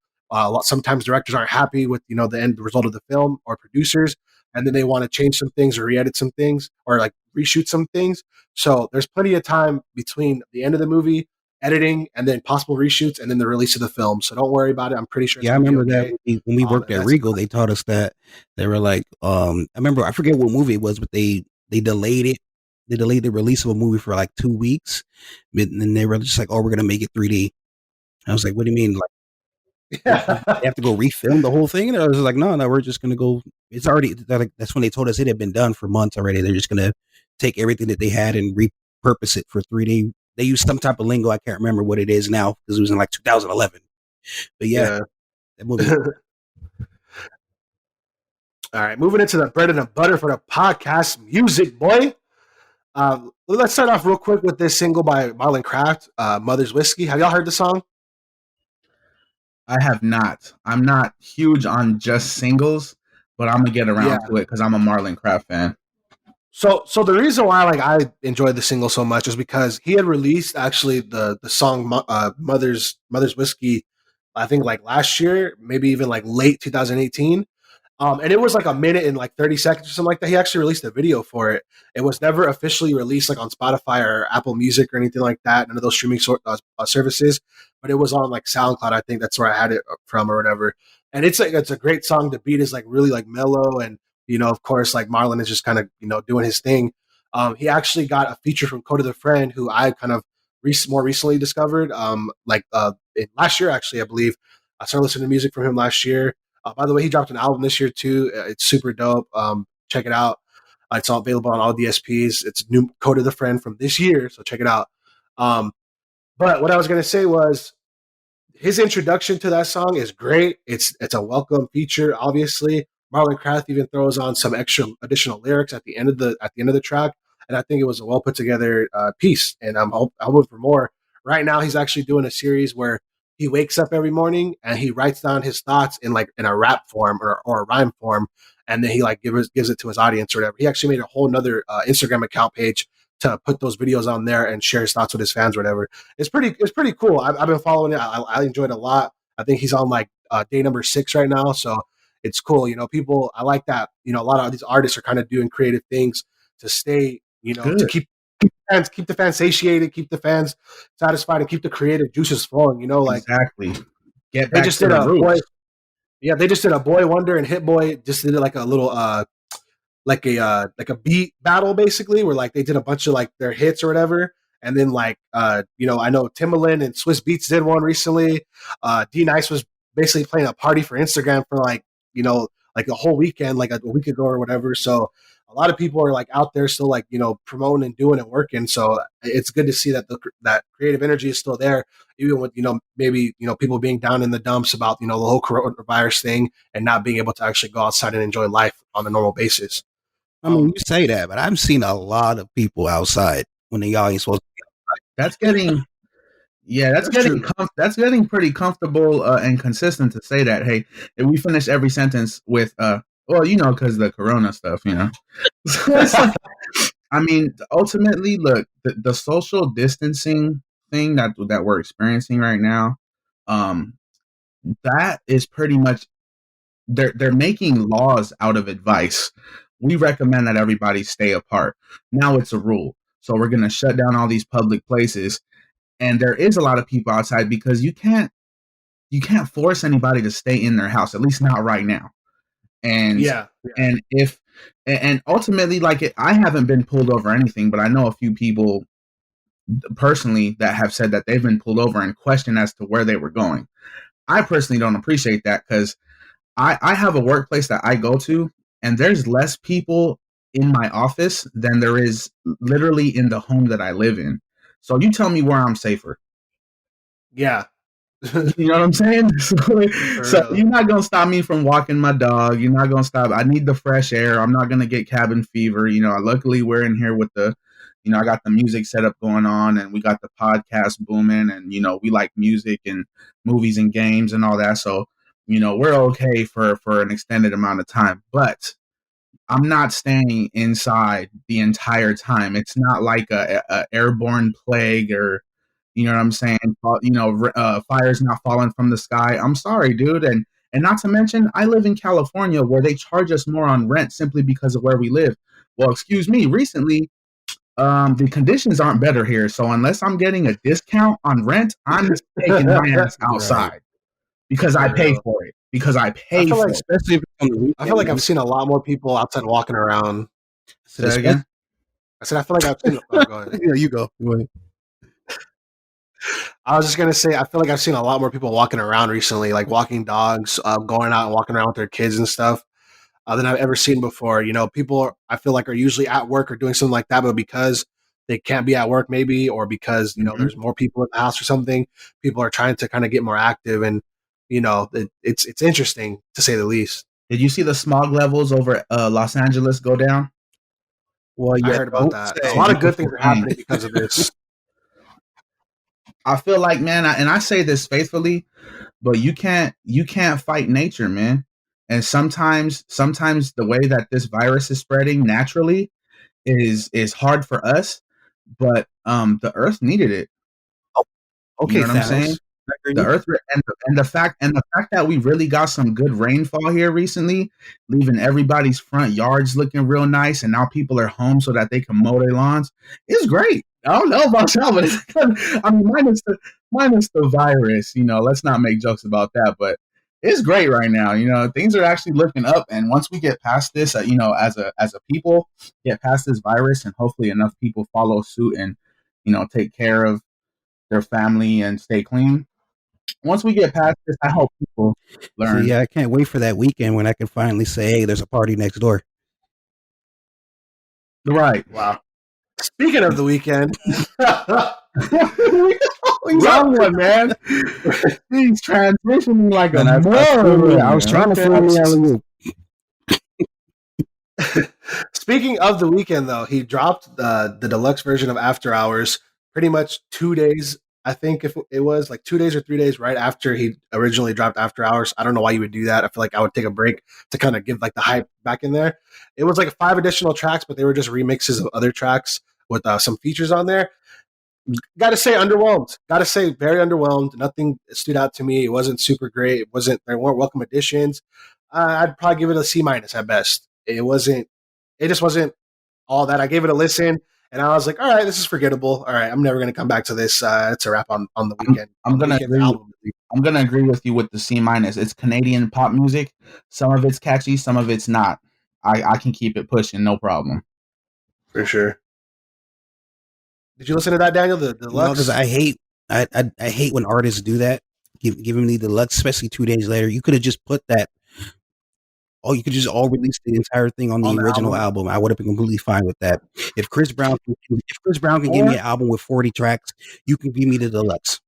Sometimes directors aren't happy with the end result of the film or producers, and then they want to change some things or re-edit some things or like reshoot some things. So there's plenty of time between the end of the movie, editing, and then possible reshoots, and then the release of the film. So don't worry about it. I'm pretty sure it's Yeah, I going to be remember that okay. when we worked And at that's Regal, they taught us that they were like, I remember I forget what movie it was, but they delayed it. They delayed the release of a movie for like 2 weeks, and then they were just like, "Oh, we're gonna make it 3D." I was like, "What do you mean? Like they have to go refilm the whole thing?" And I was like, "No, no, we're just gonna go. It's already that's when they told us it had been done for months already. They're just gonna take everything that they had and repurpose it for 3D. They used some type of lingo. I can't remember what it is now because it was in like 2011. But yeah, yeah. that movie. All right, moving into the bread and the butter for the podcast music, boy. Let's start off real quick with this single by Marlon Craft, "Mother's Whiskey." Have y'all heard the song? I have not. I'm not huge on just singles, but I'm gonna get Yeah. around to it because I'm a Marlon Craft fan. So the reason why like I enjoyed the single so much is because he had released actually the song "Mother's Whiskey," I think like last year, maybe even like late 2018. And it was like a minute and like 30 seconds or something like that. He actually released a video for it. It was never officially released like on Spotify or Apple Music or anything like that. None of those streaming services, but it was on like SoundCloud. I think that's where I had it from or whatever. And it's a great song. The beat is like really like mellow. And, of course, like Marlon is just kind of, doing his thing. He actually got a feature from Coda the Friend, who I kind of more recently discovered. Last year, actually, I believe. I started listening to music from him last year. By the way, he dropped an album this year too. It's super dope. Check it out. It's all available on all DSPs. It's new Code of the Friend from this year, so check it out. But what I was gonna say was his introduction to that song is great. It's a welcome feature. Obviously, Marlon Craft even throws on some extra additional lyrics at the end of the track, and I think it was a well put together piece. And I'm hoping for more. Right now, he's actually doing a series where he wakes up every morning and he writes down his thoughts in like in a rap form or a rhyme form, and then he like gives it to his audience or whatever. He actually made a whole nother Instagram account page to put those videos on there and share his thoughts with his fans or whatever. It's pretty cool. I've been following it. I enjoyed it a lot. I think he's on like day number 6 right now, so it's cool. People, I like that. A lot of these artists are kind of doing creative things to stay, It's to good. keep the fans satiated, keep the fans satisfied, and keep the creative juices flowing. Like Exactly. Get they back just to did the a boy, roots. yeah, they just did a Boy Wonder and Hit Boy. Just did like a little like a beat battle basically, where like they did a bunch of like their hits or whatever. And then like I know Timbaland and Swiss Beats did one recently. D Nice was basically playing a party for Instagram for like like a whole weekend, like a week ago or whatever. So a lot of people are like out there still like promoting and doing and working. So it's good to see that that creative energy is still there, even with maybe people being down in the dumps about the whole coronavirus thing and not being able to actually go outside and enjoy life on a normal basis. I mean, you say that, but I've seen a lot of people outside when y'all ain't supposed to. That's getting Yeah, That's true. that's getting pretty comfortable and consistent to say that. Hey, if we finish every sentence with well, because the corona stuff. So it's like, I mean, ultimately, look, the social distancing thing that we're experiencing right now, um, that is pretty much they're making laws out of advice. We recommend that everybody stay apart. Now it's a rule. So we're gonna shut down all these public places, and there is a lot of people outside because you can't force anybody to stay in their house, at least not right now. And Yeah. and if and ultimately, like I haven't been pulled over or anything, but I know a few people personally that have said that they've been pulled over and questioned as to where they were going. I personally don't appreciate that because I have a workplace that I go to, and there's less people in my office than there is literally in the home that I live in. So you tell me where I'm safer. Yeah. You know what I'm saying? For So real. you're not gonna stop me from walking my dog. You're not gonna stop. I need the fresh air. I'm not gonna get cabin fever. Luckily we're in here with I got the music setup going on, and we got the podcast booming, and we like music and movies and games and all that. So we're okay for an extended amount of time. But I'm not staying inside the entire time. It's not like a airborne plague, or you know what I'm saying? Fire's not falling from the sky. I'm sorry, dude. And not to mention, I live in California where they charge us more on rent simply because of where we live. Well, excuse me. Recently, the conditions aren't better here. So unless I'm getting a discount on rent, I'm taking my ass Right. outside because I For pay real. for it. Because I I pay feel like for it. Especially if it's on the I feel like I've weekend. seen a lot more people outside walking around. Said Say that again. I said I feel like I've seen. Oh, go ahead. Yeah, you go. Go ahead. I was just gonna say I feel like I've seen a lot more people walking around recently, like walking dogs, going out and walking around with their kids and stuff, than I've ever seen before. People I feel like are usually at work or doing something like that, but because they can't be at work, maybe, or because Hmm. there's more people in the house or something, people are trying to kind of get more active, and it's interesting to say the least. Did you see the smog levels over Los Angeles go down? Well, I yeah, heard about don't that. A It's a say. lot of good things beautiful are thing. happening because of this. I feel like, man, and I say this faithfully, but you can't fight nature, man. And sometimes the way that this virus is spreading naturally is hard for us, but the earth needed it. Oh, You know okay, what I'm saying? Thanos. I hear The you. earth and the fact that we really got some good rainfall here recently, leaving everybody's front yards looking real nice, and now people are home so that they can mow their lawns, is great. I don't know about y'all, but I mean, minus the virus. Let's not make jokes about that, but it's great right now. Things are actually looking up, and once we get past this, as a people, get past this virus, and hopefully enough people follow suit and take care of their family and stay clean. Once we get past this, I hope people See, learn. yeah, I can't wait for that weekend when I can finally say, "Hey, there's a party next door." Right. Wow. Speaking of the weekend, He's on one, man. He's transitioning like a And I was moron. trying to Okay. find the alley oop. speaking of the weekend, though, he dropped the deluxe version of After Hours pretty much 2 days I think if it was like 2 days or 3 days right after he originally dropped After Hours, I don't know why you would do that. I feel like I would take a break to kind of give like the hype back in there. It was like 5 additional tracks, but they were just remixes of other tracks with some features on there. Got to say, underwhelmed. Got to say, very underwhelmed. Nothing stood out to me. It wasn't super great. It wasn't. There weren't welcome additions. I'd probably give it a C minus at best. It wasn't. It just wasn't all that. I gave it a listen, and I was like, all right, this is forgettable. All right, I'm never going to come back to this. It's a wrap on the weekend. I'm on the gonna weekend agree. album. I'm gonna agree with you with the C minus. It's Canadian pop music. Some of it's catchy, some of it's not. I can keep it pushing, no problem. For sure. Did you listen to that, Daniel? The No, deluxe? because I hate when artists do that, giving me the deluxe, especially 2 days later. You could have just put that. Oh, you could just all release the entire thing on the On the original album? album. I would have been completely fine with that. If Chris Brown can give me Or an album with 40 tracks, you can give me the deluxe.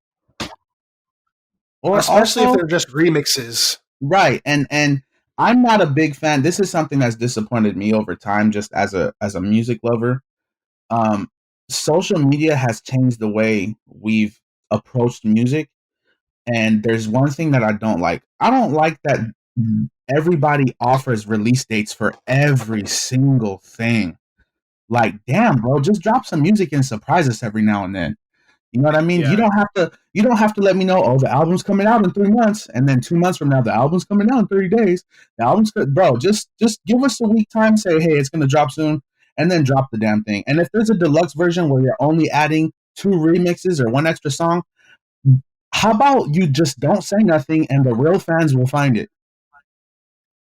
or Especially if also they're just remixes. right, and I'm not a big fan. This is something that's disappointed me over time, just as a music lover. Um, Social media has changed the way we've approached music, and there's one thing that I don't like. I don't like that everybody offers release dates for every single thing. Like, damn, bro, just drop some music and surprise us every now and then. You know what I mean? You Yeah, don't have to. You don't have to let me know. Oh, the album's coming out in 3 months, and then 2 months from now, the album's coming out in 30 days. The album's good, bro. Just give us a week time. Say, hey, it's gonna drop soon, and then drop the damn thing. And if there's a deluxe version where you're only adding 2 remixes or one extra song, how about you just don't say nothing, and the real fans will find it.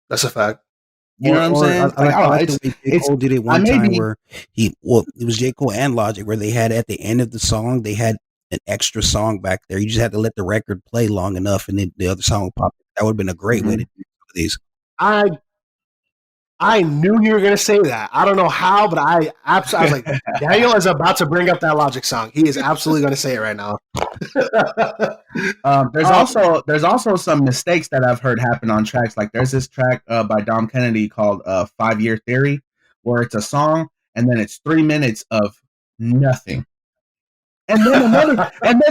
that's a fact. You know what I'm saying? Like, I I don't know. like the way J. It's Cole did it I one may time be where it was J. Cole and Logic where they had at the end of the song, they had an extra song back there. You just had to let the record play long enough and then the other song would pop. That would have been a great way to mhm. do these. I I knew you were gonna say that. I don't know how, but I was like, Daniel is about to bring up that Logic song. He is absolutely gonna say it right now. There's also some mistakes that I've heard happen on tracks. Like there's this track by Dom Kennedy called 5 Year Theory, where it's a song and then it's 3 minutes of nothing. And then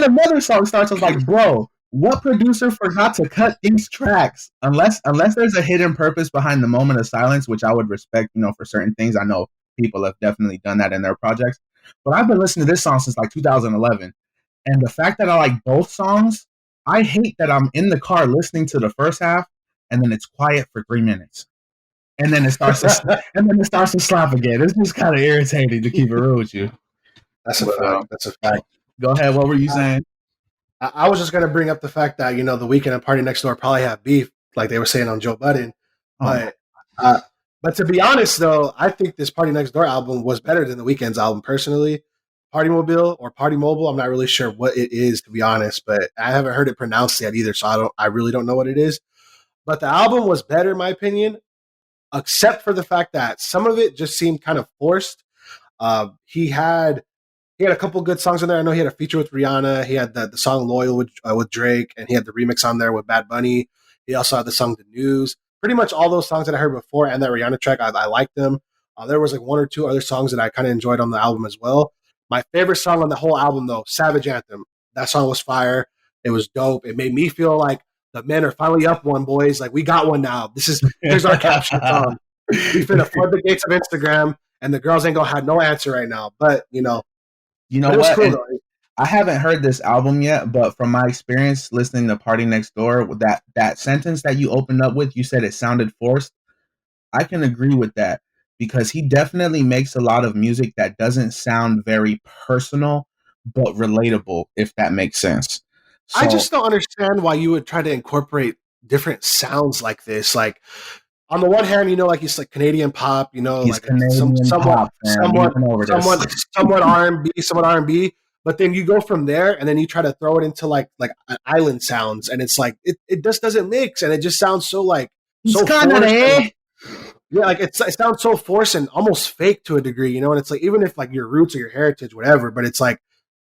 another song starts. I was like, bro, what producer forgot to cut these tracks? Unless there's a hidden purpose behind the moment of silence, which I would respect, for certain things. I know people have definitely done that in their projects. But I've been listening to this song since like 2011. And the fact that I like both songs, I hate that I'm in the car listening to the first half and then it's quiet for 3 minutes. And then it starts to slap again. It's just kind of irritating, to keep it real with you. That's a But fact. That's a fact. go ahead. What were you saying? I was just gonna bring up the fact that the Weeknd and Party Next Door probably have beef, like they were saying on Joe Budden. Oh, But uh, but to be honest, though, I think this Party Next Door album was better than the Weeknd's album personally. Party Mobile or Party Mobile, I'm not really sure what it is, to be honest, but I haven't heard it pronounced yet either, so I really don't know what it is. But the album was better, in my opinion, except for the fact that some of it just seemed kind of forced. He had a couple good songs in there. I know he had a feature with Rihanna. He had the song "Loyal" with Drake, and he had the remix on there with Bad Bunny. He also had the song "The News." Pretty much all those songs that I heard before and that Rihanna track, I liked them. There was like one or two other songs that I kind of enjoyed on the album as well. My favorite song on the whole album, though, "Savage Anthem." That song was fire. It was dope. It made me feel like the men are finally up one, boys. Like we got one now. Here's our caption song. We finna flood the gates of Instagram, and the girls ain't gonna have no answer right now. But you know but it was what? cool And though. I haven't heard this album yet, but from my experience listening to Party Next Door, with that sentence that you opened up with, you said it sounded forced. I can agree with that because he definitely makes a lot of music that doesn't sound very personal, but relatable, if that makes sense. I So just don't understand why you would try to incorporate different sounds like this. Like on the one hand, like he's like Canadian pop, he's like it's Canadian pop, fam. You've been over this. somewhat R&B. But then you go from there, and then you try to throw it into like island sounds, and it's like it just doesn't mix, and it just sounds so like He's so Canada, forced. eh? Yeah, like it sounds so forced and almost fake to a degree, and it's like even if like your roots or your heritage, whatever, but it's like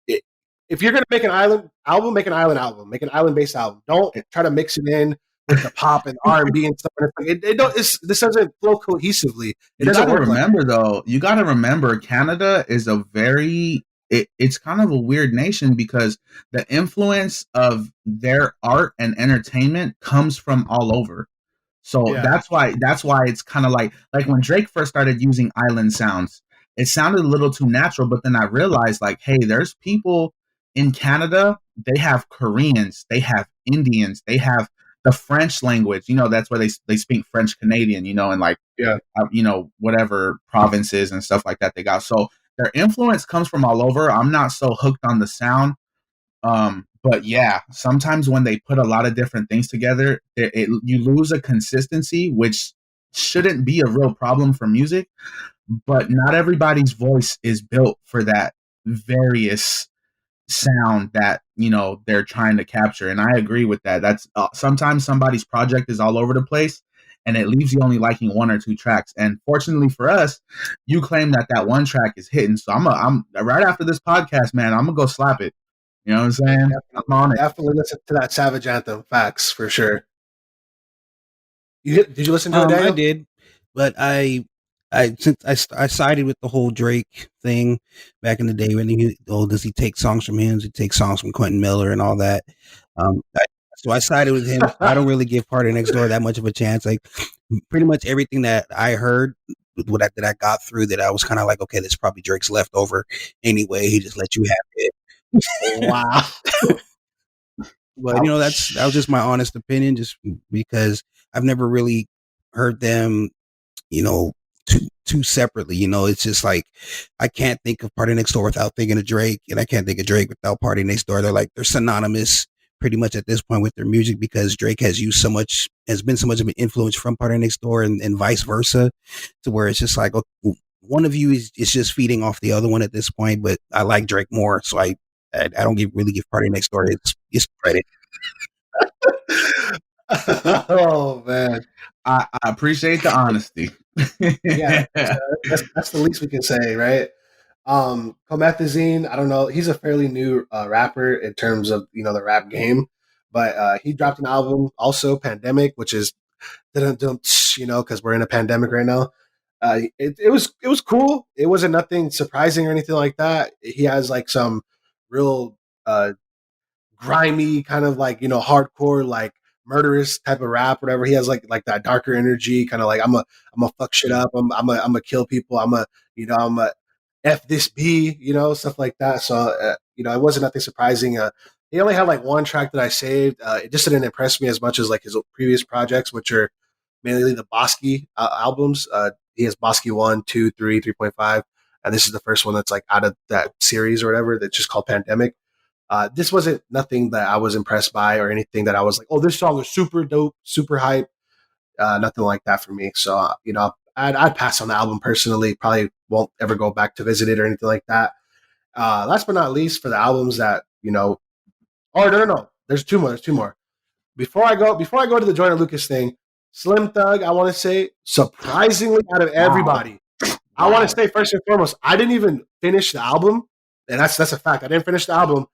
it, if you're gonna make an island album, make an island album, make an island based album. Don't try to mix it in with the pop and R&B and stuff. And it's like this doesn't flow cohesively. It You got doesn't to work like remember, though. You got to remember, Canada is a very it's kind of a weird nation because the influence of their art and entertainment comes from all over. So Yeah. that's why it's kind of like when Drake first started using island sounds, it sounded a little too natural. But then I realized like, hey, there's people in Canada. They have Koreans, they have Indians, they have the French language. That's where they speak French Canadian. And like Yeah. whatever provinces and stuff like that they got. So their influence comes from all over. I'm not so hooked on the sound. But yeah, sometimes when they put a lot of different things together, you lose a consistency, which shouldn't be a real problem for music. But not everybody's voice is built for that various sound that they're trying to capture, and I agree with that. That's sometimes somebody's project is all over the place, and it leaves you only liking one or two tracks. And fortunately for us, you claim that one track is hitting. So I'm right after this podcast, man. I'm gonna go slap it. You know what I'm Yeah, saying? I'm on it. definitely listen to that Savage Anthem. Facts for sure. Did you listen to it, I Daniel? did, but I sided with the whole Drake thing back in the day when does he take songs from him? Does he take songs from Quentin Miller and all that? So I sided with him. I don't really give Party Next Door that much of a chance. Like pretty much everything that I heard, that I got through, that I was kind of like, okay, this is probably Drake's leftover. Anyway, he just let you have it. Wow. But that was just my honest opinion, just because I've never really heard them, two separately. It's just like I can't think of Party Next Door without thinking of Drake, and I can't think of Drake without Party Next Door. They're synonymous pretty much at this point with their music, because Drake has been so much of an influence from Party Next Door, and vice versa, to where it's just like, okay, one of you is just feeding off the other one at this point. But I like Drake more, so I don't really give Party Next Door its credit. Oh man, I appreciate the honesty. yeah, that's the least we can say, right? Comethazine, I don't know. He's a fairly new rapper in terms of the rap game, but he dropped an album also, Pandemic, which is because we're in a pandemic right now. It was cool. It wasn't nothing surprising or anything like that. He has like some real grimy kind of like hardcore like murderous type of rap, whatever. He has like that darker energy, kind of like I'm a fuck shit up. I'm a kill people. I'm a f this b, stuff like that. So it wasn't nothing surprising. He only had like one track that I saved. It just didn't impress me as much as like his previous projects, which are mainly the Bosky albums. He has Bosky 1, 2, 3, 3.5, and this is the first one that's like out of that series or whatever, that's just called Pandemic. This wasn't nothing that I was impressed by or anything that I was like, oh, this song is super dope, super hype. Nothing like that for me. So, I'd pass on the album personally. Probably won't ever go back to visit it or anything like that. Last but not least, for the albums that, oh, no. There's two more. Before I go to the Joyner Lucas thing, Slim Thug, I want to say, surprisingly out of everybody, I want to say first and foremost, I didn't even finish the album. And that's a fact. I didn't finish the album.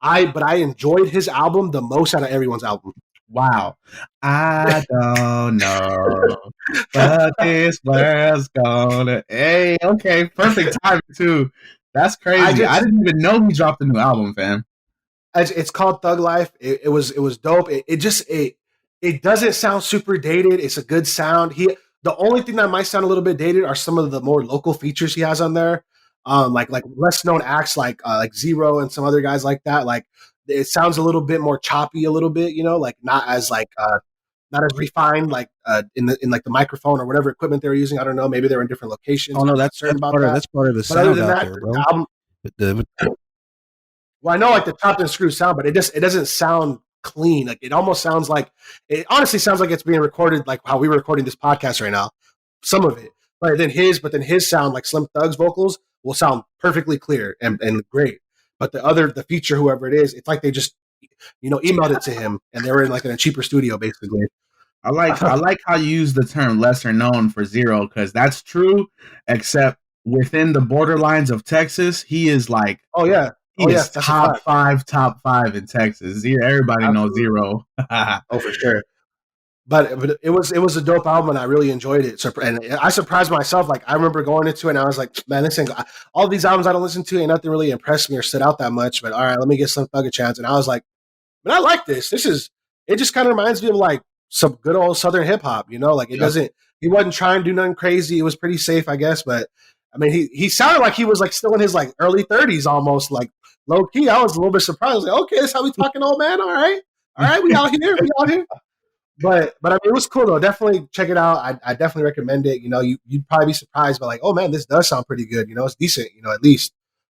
But I enjoyed his album the most out of everyone's album. Wow. I don't know, but this world's gonna. Hey, okay, perfect timing too. That's crazy. I didn't even know he dropped a new album, fam. It's called Thug Life. It was dope. It doesn't sound super dated. It's a good sound. The only thing that might sound a little bit dated are some of the more local features he has on there. Like less known acts like Zero and some other guys like that. Like it sounds a little bit more choppy, a little bit, like not as not as refined, like in like the microphone or whatever equipment they were using. I don't know. Maybe they were in different locations. Oh no, that's part of the But other sound than out that, there, bro. the album, well, I know like the chopped and screw sound, but it doesn't sound clean. Like it almost sounds like it honestly sounds like it's being recorded like how we were recording this podcast right now. Some of it. But then his sound, like Slim Thug's vocals, will sound perfectly clear and great. But the feature, whoever it is, it's like they just emailed it to him and they were in like in a cheaper studio basically. I like how you use the term lesser known for Zero, because that's true, except within the borderlines of Texas, he is like he is top five in Texas. Everybody knows Zero. Oh, for sure. but it was a dope album and I really enjoyed it. And I surprised myself. Like I remember going into it and I was like, man, this ain't all these albums I don't listen to ain't nothing really impressed me or stood out that much. But all right, let me get some Thug a chance. And I was like, man, I like this. It just kind of reminds me of like some good old Southern hip hop, Like it Yep. doesn't. He wasn't trying to do nothing crazy. It was pretty safe, I guess. But I mean, he sounded like he was like still in his like early 30s, almost like low key. I was a little bit surprised. I was like, okay, that's how we talking, old man. All right, we out here, we out here. But I mean, it was cool though. Definitely check it out. I definitely recommend it. You'd probably be surprised, but like, oh man, this does sound pretty good. It's decent. At least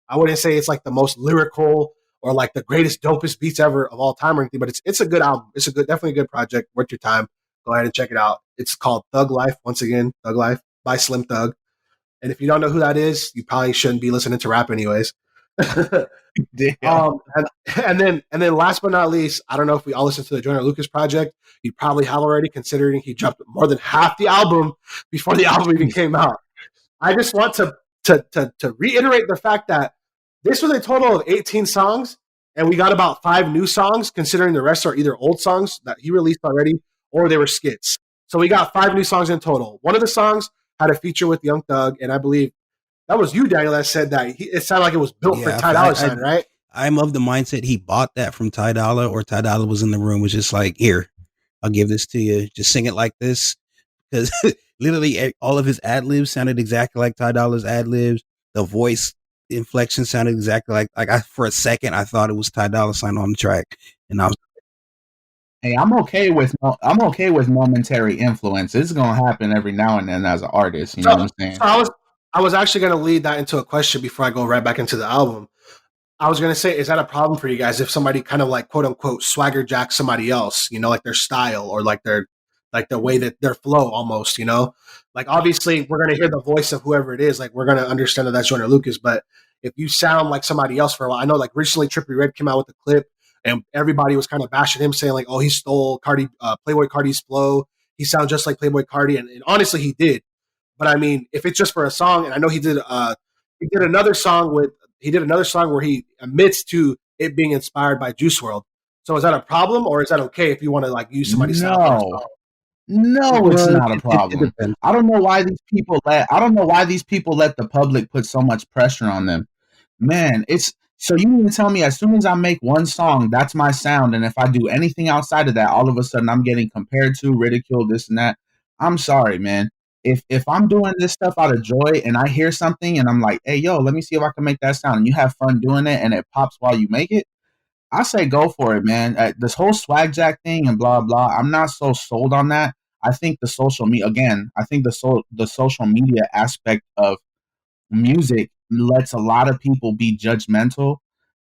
I wouldn't say it's like the most lyrical or like the greatest, dopest beats ever of all time or anything, but it's a good album. It's definitely a good project. Worth your time. Go ahead and check it out. It's called Thug Life. Once again, Thug Life by Slim Thug. And if you don't know who that is, you probably shouldn't be listening to rap anyways. Yeah. And then last but not least, I don't know if we all listened to the Joyner Lucas project. You probably have already, considering he dropped more than half the album before the album even came out. I just want to reiterate the fact that this was a total of 18 songs, and we got about 5 new songs, considering the rest are either old songs that he released already or they were skits. So we got 5 new songs in total. One of the songs had a feature with Young Thug, and I believe that was you, Daniel, that said that it sounded like it was built for Ty Dolla $ign, right? I'm of the mindset he bought that from Ty Dolla, or Ty Dolla was in the room, was just like, here, I'll give this to you. Just sing it like this. Because literally all of his ad libs sounded exactly like Ty Dolla's ad libs. The voice inflection sounded exactly for a second, I thought it was Ty Dolla $ign on the track. And I was, Hey, I'm okay with momentary influence. It's gonna happen every now and then as an artist. You know what I'm saying? So I was actually going to lead that into a question before I go right back into the album. I was going to say, is that a problem for you guys if somebody kind of like quote unquote swagger jacks somebody else, like their style or like the way that their flow almost, like obviously we're going to hear the voice of whoever it is. Like we're going to understand that that's Joyner Lucas, but if you sound like somebody else for a while, I know like recently Trippie Redd came out with a clip and everybody was kind of bashing him saying like, oh, he stole Playboy Cardi's flow. He sounds just like Playboy Cardi. And honestly, he did. But I mean, if it's just for a song, and I know he did another song where he admits to it being inspired by Juice World. So is that a problem, or is that okay if you want to like use somebody's style? No, it's not a it problem. depends. I don't know why these people let the public put so much pressure on them. Man, it's so you mean to tell me as soon as I make one song, that's my sound, and if I do anything outside of that, all of a sudden I'm getting compared to, ridiculed, this and that. I'm sorry, man. If I'm doing this stuff out of joy and I hear something and I'm like, hey, yo, let me see if I can make that sound, and you have fun doing it and it pops while you make it, I say go for it, man. This whole swag jack thing and blah blah. I'm not so sold on that. I think the social media again. I think the social media aspect of music lets a lot of people be judgmental,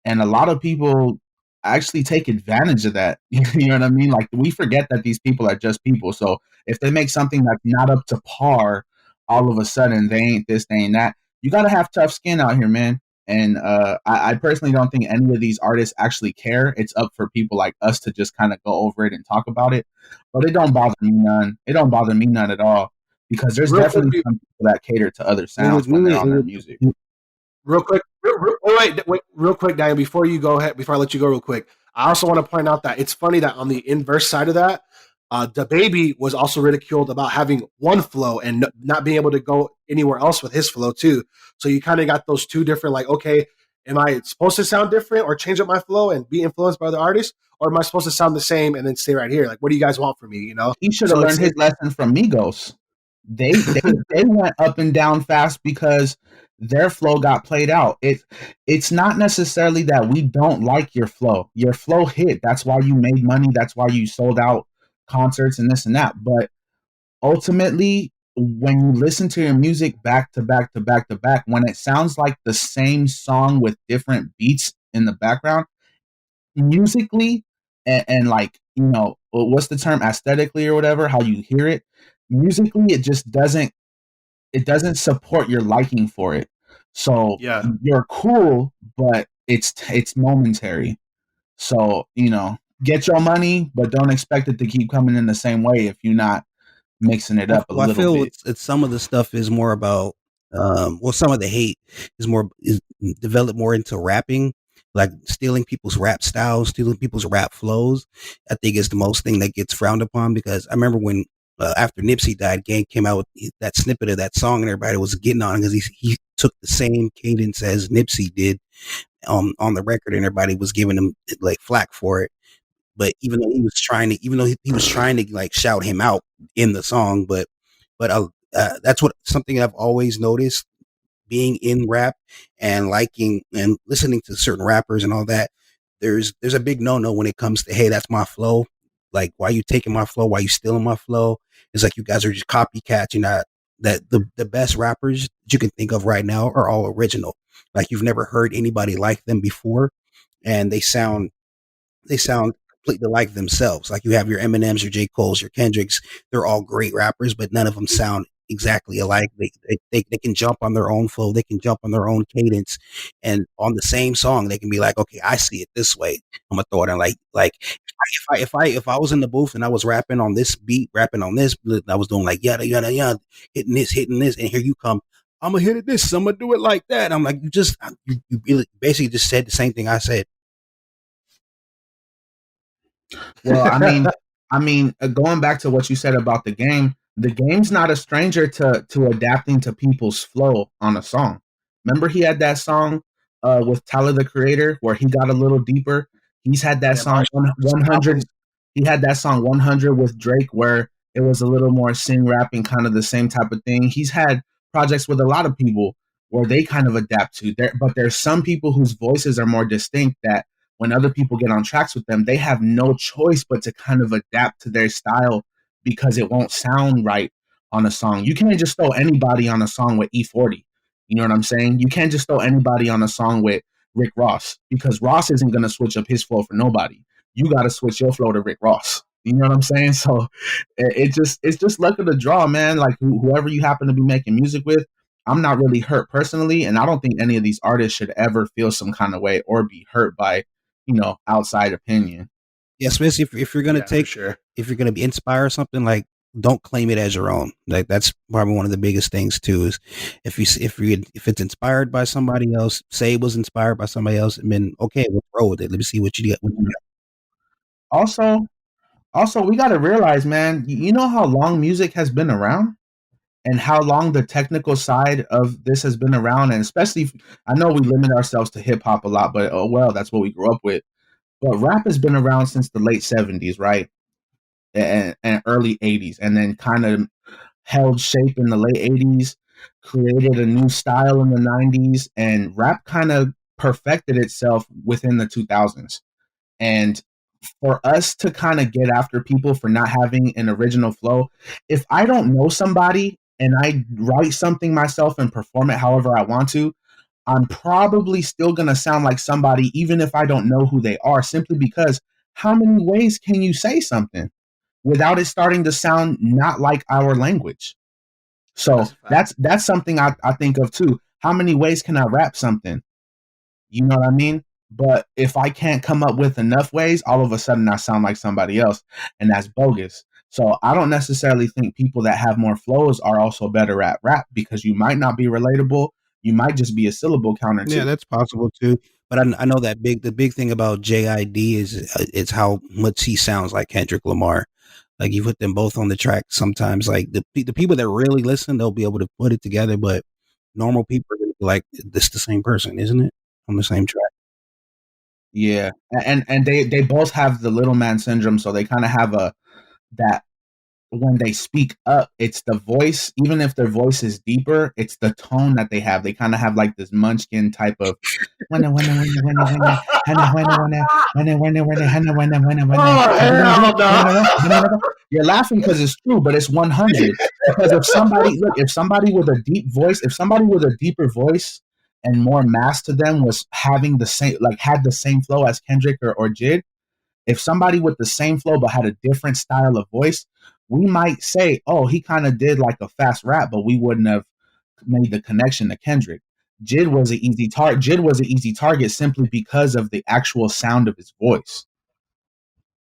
and a lot of people actually take advantage of that. You know what I mean? Like we forget that these people are just people. So if they make something that's not up to par, all of a sudden they ain't this, they ain't that. You gotta have tough skin out here, man. And I personally don't think any of these artists actually care. It's up for people like us to just kind of go over it and talk about it. But it don't bother me none. It don't bother me none at all because there's definitely some people that cater to other sounds when they're on their music. Real quick, real quick, Daniel, before you go ahead, before I let you go real quick, I also want to point out that it's funny that on the inverse side of that, the baby was also ridiculed about having one flow and not being able to go anywhere else with his flow too. So you kind of got those two different, like, okay, am I supposed to sound different or change up my flow and be influenced by other artists? Or am I supposed to sound the same and then stay right here? Like, what do you guys want from me? He should have learned his lesson from Migos. They went up and down fast because their flow got played out. It's not necessarily that we don't like your flow. Your flow hit. That's why you made money. That's why you sold out concerts and this and that. But ultimately, when you listen to your music back to back to back to back, when it sounds like the same song with different beats in the background, musically and like, what's the term, aesthetically or whatever, how you hear it, musically, it doesn't support your liking for it. So Yeah. you're cool, but it's momentary. So, get your money, but don't expect it to keep coming in the same way if you're not mixing it up a Well, I little feel bit. it's some of the stuff is more about, some of the hate is developed more into rapping. like stealing people's rap styles, stealing people's rap flows. I think is the most thing that gets frowned upon because I remember when after Nipsey died, Gang came out with that snippet of that song, and everybody was getting on because he took the same cadence as Nipsey did on the record, and everybody was giving him like flack for it. But even though he was trying to like shout him out in the song, but that's what something I've always noticed being in rap and liking and listening to certain rappers and all that. There's a big no when it comes to, hey, that's my flow. Like, why you taking my flow? Why you stealing my flow? It's like you guys are just copycats. You're not that the best rappers that you can think of right now are all original. Like you've never heard anybody like them before, and they sound completely like themselves. Like you have your Eminems, your J. Cole's, your Kendricks. They're all great rappers, but none of them sound exactly alike. They can jump on their own flow. They can jump on their own cadence. And on the same song, they can be like, okay, I see it this way. I'm gonna throw it in like if I was in the booth and I was rapping on this beat, rapping on this, I was doing like yada yada yada, hitting this, and here you come. I'm gonna hit it this. I'm gonna do it like that. I'm like, you really basically just said the same thing I said. Well, going back to what you said about the game's not a stranger to adapting to people's flow on a song. Remember, he had that song with Tyler the Creator where he got a little deeper. He's had that Yeah, song 100. He had that song 100 with Drake where it was a little more sing rapping, kind of the same type of thing. He's had projects with a lot of people where they kind of adapt to there, but there's some people whose voices are more distinct that when other people get on tracks with them, they have no choice but to kind of adapt to their style because it won't sound right on a song. You can't just throw anybody on a song with E40. You know what I'm saying? You can't just throw anybody on a song with Rick Ross because Ross isn't going to switch up his flow for nobody. You got to switch your flow to Rick Ross. You know what I'm saying? So it's just luck of the draw, man. Like whoever you happen to be making music with, I'm not really hurt personally, and I don't think any of these artists should ever feel some kind of way or be hurt by outside opinion. Yeah, especially if you're gonna take sure. if you're gonna be inspire something, like don't claim it as your own. Like that's probably one of the biggest things too. Is if it's inspired by somebody else, say it was inspired by somebody else, and then okay, we'll roll with it. Let me see what you get. Also, we got to realize, man, you know how long music has been around and how long the technical side of this has been around, and especially I know we limit ourselves to hip hop a lot, but oh well, that's what we grew up with. But rap has been around since the late 70s, right? And early 80s, and then kind of held shape in the late 80s, created a new style in the 90s, and rap kind of perfected itself within the 2000s. And for us to kind of get after people for not having an original flow, if I don't know somebody and I write something myself and perform it however I want to, I'm probably still going to sound like somebody, even if I don't know who they are, simply because how many ways can you say something without it starting to sound not like our language? So that's something I think of too. How many ways can I rap something? You know what I mean? But if I can't come up with enough ways, all of a sudden I sound like somebody else, and that's bogus. So I don't necessarily think people that have more flows are also better at rap because you might not be relatable. You might just be a syllable counter Yeah, too. that's possible too. But I know that the big thing about JID is how much he sounds like Kendrick Lamar. Like you put them both on the track. Sometimes, like the people that really listen, they'll be able to put it together. But normal people are gonna be like, "This the same person, isn't it?" On the same track. Yeah, and they both have the little man syndrome, so they kind of have a that when they speak up, it's the voice. Even if their voice is deeper, it's the tone that they have. They kind of have like this munchkin type of you're laughing because it's true, but it's 100. Because if somebody with a deep voice, if somebody with a deeper voice and more mass to them was having the same, like had the same flow as Kendrick or Jid, if somebody with the same flow but had a different style of voice, we might say, "Oh, he kind of did like a fast rap," but we wouldn't have made the connection to Kendrick. Jid was an easy target. Jid was an easy target simply because of the actual sound of his voice.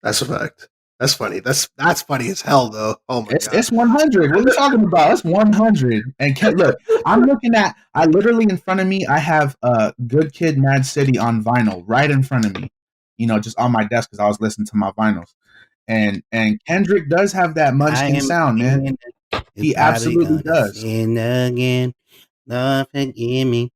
That's a fact. That's funny. That's funny as hell, though. Oh my god. It's 100. What are you talking about? It's 100. And look, I'm looking at. I literally in front of me. I have Good Kid, Mad City on vinyl right in front of me. You know, just on my desk because I was listening to my vinyls. And Kendrick does have that I Munchkin am sound, man. again. He Probably absolutely gonna does. sin again. Lord forgive me.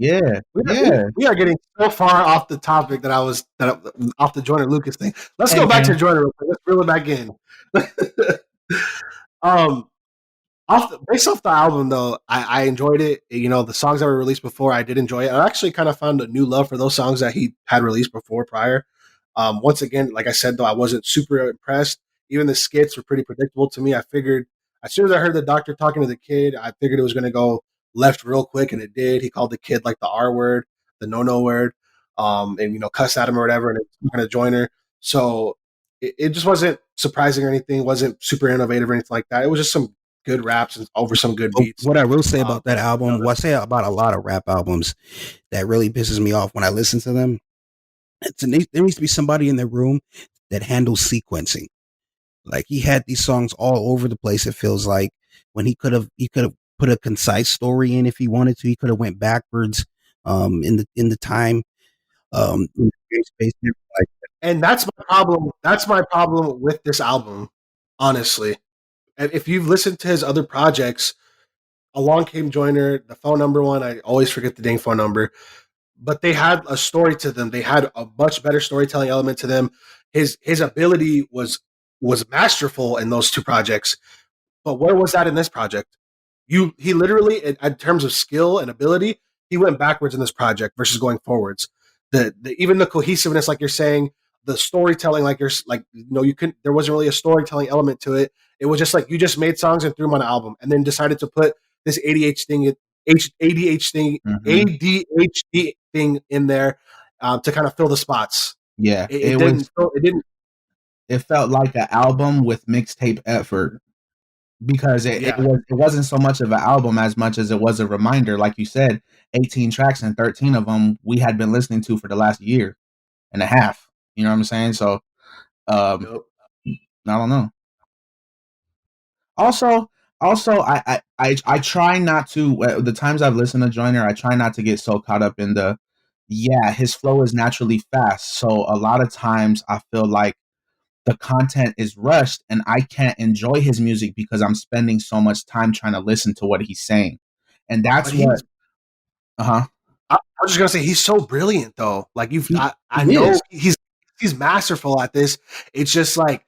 Yeah, We are, we, yeah. we are getting so far off the topic off the Joyner Lucas thing. Let's Hey, go back to man. Joyner real quick. Let's reel it back in. um, based off the album though, I enjoyed it. You know, the songs that were released before, I did enjoy it. I actually kind of found a new love for those songs that he had released before prior. Once again, like I said though, I wasn't super impressed. Even the skits were pretty predictable to me. I figured as soon as I heard the doctor talking to the kid, I figured it was going to go left real quick, and it did. He called the kid like the R word, the no word, and cussed at him or whatever, and it's kind of Joyner. So it just wasn't surprising or anything. It wasn't super innovative or anything like that. It was just some good raps and over some good beats. What I will say about that You know, album, what I say about a lot of rap albums that really pisses me off when I listen to them, there needs to be somebody in the room that handles sequencing. Like he had these songs all over the place. It feels like when he could have put a concise story in if he wanted to. He could have went backwards in the time in the space. Like, and that's my problem. That's my problem with this album, honestly. And if you've listened to his other projects, Along Came Joyner, the phone number one, I always forget the dang phone number, but they had a story to them. They had a much better storytelling element to them. His ability was masterful in those two projects. But where was that in this project? He literally, in terms of skill and ability, he went backwards in this project versus going forwards. Even the cohesiveness, like you're saying, the storytelling, you couldn't. There wasn't really a storytelling element to it. It was just like you just made songs and threw them on an album, and then decided to put this ADHD thing in there to kind of fill the spots. Yeah, It didn't. It didn't. it felt like an album with mixtape effort because Yeah. it wasn't so much of an album as much as it was a reminder. Like you said, 18 tracks and 13 of them we had been listening to for the last year and a half. You know what I'm saying? So Yep. I don't know. Also, I try not to. The times I've listened to Joyner, I try not to get so caught up in the. Yeah, his flow is naturally fast, so a lot of times I feel like the content is rushed, and I can't enjoy his music because I'm spending so much time trying to listen to what he's saying, and But that's what. he's Uh huh. I was just gonna say he's so brilliant though. Like I He know is. he's masterful at this. It's just like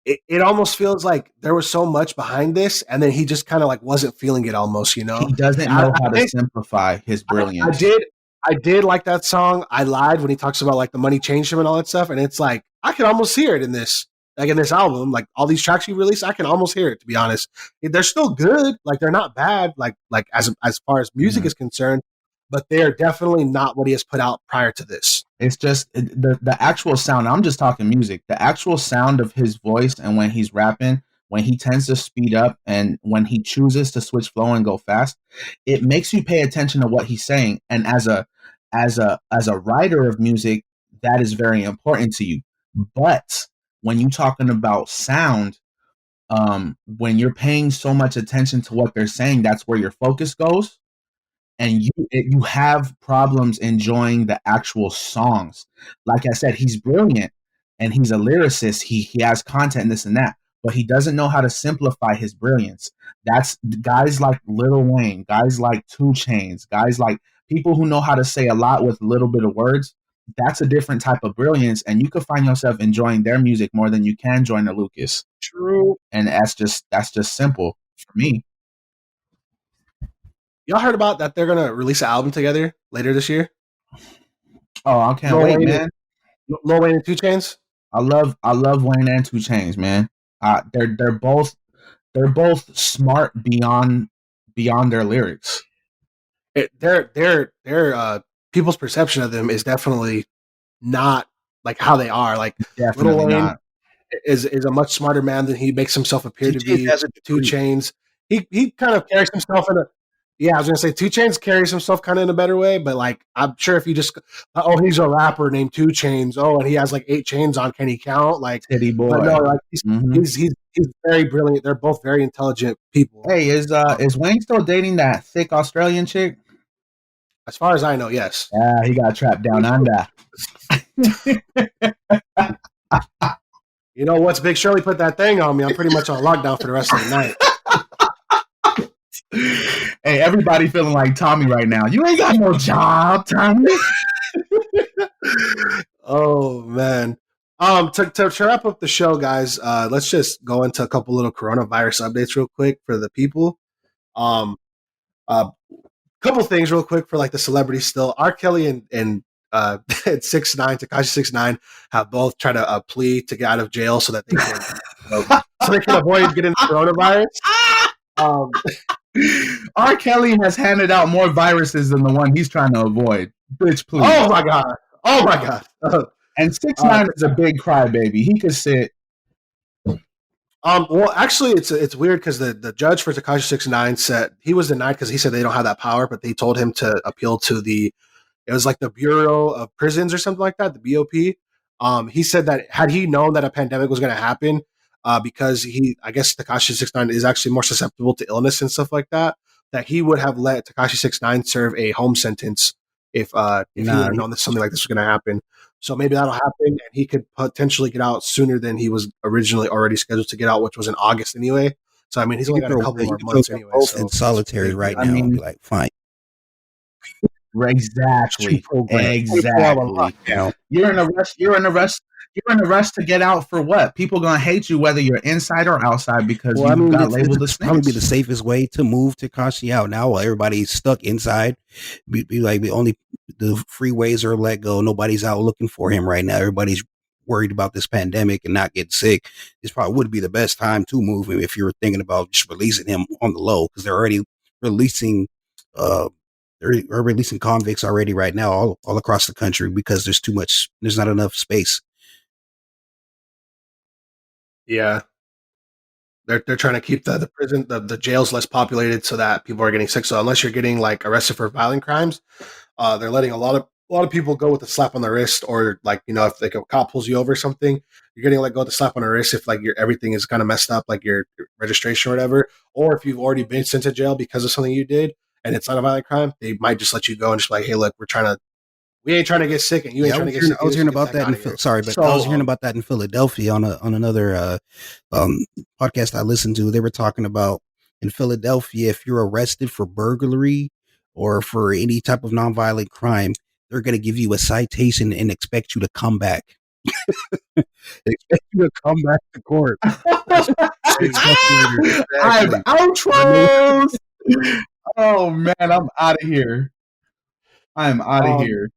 it almost feels like there was so much behind this, and then he just kind of like wasn't feeling it almost. He doesn't know how to Think simplify his I brilliance. did like that song. I lied when he talks about like the money changed him and all that stuff, and it's like I can almost hear it in this. Like in this album, like all these tracks he released, I can almost hear it. To be honest, they're still good. Like they're not bad. Like as far as music Mhm. is concerned, but they are definitely not what he has put out prior to this. It's just the actual sound. I'm just talking music. The actual sound of his voice and when he's rapping, when he tends to speed up and when he chooses to switch flow and go fast, it makes you pay attention to what he's saying. And as a writer of music, that is very important to you. But when you're talking about sound, when you're paying so much attention to what they're saying, that's where your focus goes and you have problems enjoying the actual songs. Like I said, he's brilliant and he's a lyricist. He has content and this and that, but he doesn't know how to simplify his brilliance. That's guys like Lil Wayne, guys like Two Chains, guys like people who know how to say a lot with a little bit of words. That's a different type of brilliance, and you could find yourself enjoying their music more than you can Joyner Lucas. True. And that's just simple for me. Y'all heard about that? They're gonna release an album together later this year. Oh, I can't Lil wait, Wayne, man. Lil Wayne and Two Chains. I love Wayne and Two Chains, man. They're both smart beyond their lyrics. Their people's perception of them is definitely not like how they are. Like Lil Definitely Wayne not. is a much smarter man than he makes himself appear to TJ be. has a Two degree. Chains. He kind of carries himself in a Yeah, I was gonna say 2 Chainz carries himself kind of in a better way, but like I'm sure if you just he's a rapper named 2 Chainz, and he has like 8 chains on, can he count? Like, Titty but no, boy. like Hmm. he's very brilliant. They're both very intelligent people. Hey, Um, is Wayne still dating that thick Australian chick? as far as I know, yes. Yeah, he got trapped down under. You know what's Big Shirley put that thing on me? I'm pretty much on lockdown for the rest of the night. Hey, everybody feeling like Tommy right now. You ain't got no job, Tommy. Oh man. To wrap up the show, guys, let's just go into a couple little coronavirus updates real quick for the people. Um, uh, couple things real quick for like the celebrities still. R. Kelly and 6ix9ine, Tekashi 6ix9ine have both tried to plea to get out of jail so that they can so they can avoid getting the coronavirus. Um, R. Kelly has handed out more viruses than the one he's trying to avoid. Bitch, please. oh my god! Oh my god! And 6ix9ine is a big crybaby. He could sit. Well, actually, it's weird because the judge for Tekashi 6ix9ine said he was denied because he said they don't have that power, but they told him to appeal to it was like the Bureau of Prisons or something like that, the BOP. He said that had he known that a pandemic was going to happen, because I guess Tekashi 6ix9ine is actually more susceptible to illness and stuff like that, that he would have let Tekashi 6ix9ine serve a home sentence if he would have known that something like this was going to happen. So maybe that'll happen, and he could potentially get out sooner than he was originally already scheduled to get out, which was in August anyway. So I mean, he's only got a couple more months anyway. Both So in solitary right now. I mean, like, fine. Exactly. Exactly. You're in a rush. You're in a rush. You're in a rush to get out for what? People gonna hate you whether you're inside or outside because you got labeled a snitch. Probably be the safest way to move Tekashi out now while everybody's stuck inside. Be like the freeways are let go. Nobody's out looking for him right now. Everybody's worried about this pandemic and not getting sick. This probably would be the best time to move him if you were thinking about just releasing him on the low, because they're already releasing they're releasing convicts already right now all across the country because there's not enough space. Yeah, they're trying to keep the prison the jails less populated so that people are getting sick. So unless you're getting like arrested for violent crimes, they're letting a lot of people go with a slap on the wrist, or like, if like a cop pulls you over or something, you're getting let go with a slap on the wrist if like your everything is kind of messed up, like your registration or whatever, or if you've already been sent to jail because of something you did and it's not a violent crime, they might just let you go and just be like, hey, look, we ain't trying to get sick, and you ain't trying to get sick. I was hearing about that. I was hearing about that in Philadelphia on another podcast I listened to. They were talking about in Philadelphia, if you're arrested for burglary or for any type of nonviolent crime, they're going to give you a citation and expect you to come back. They expect you to come back to court. I've outros. Oh man, I'm out of here. I'm out of here.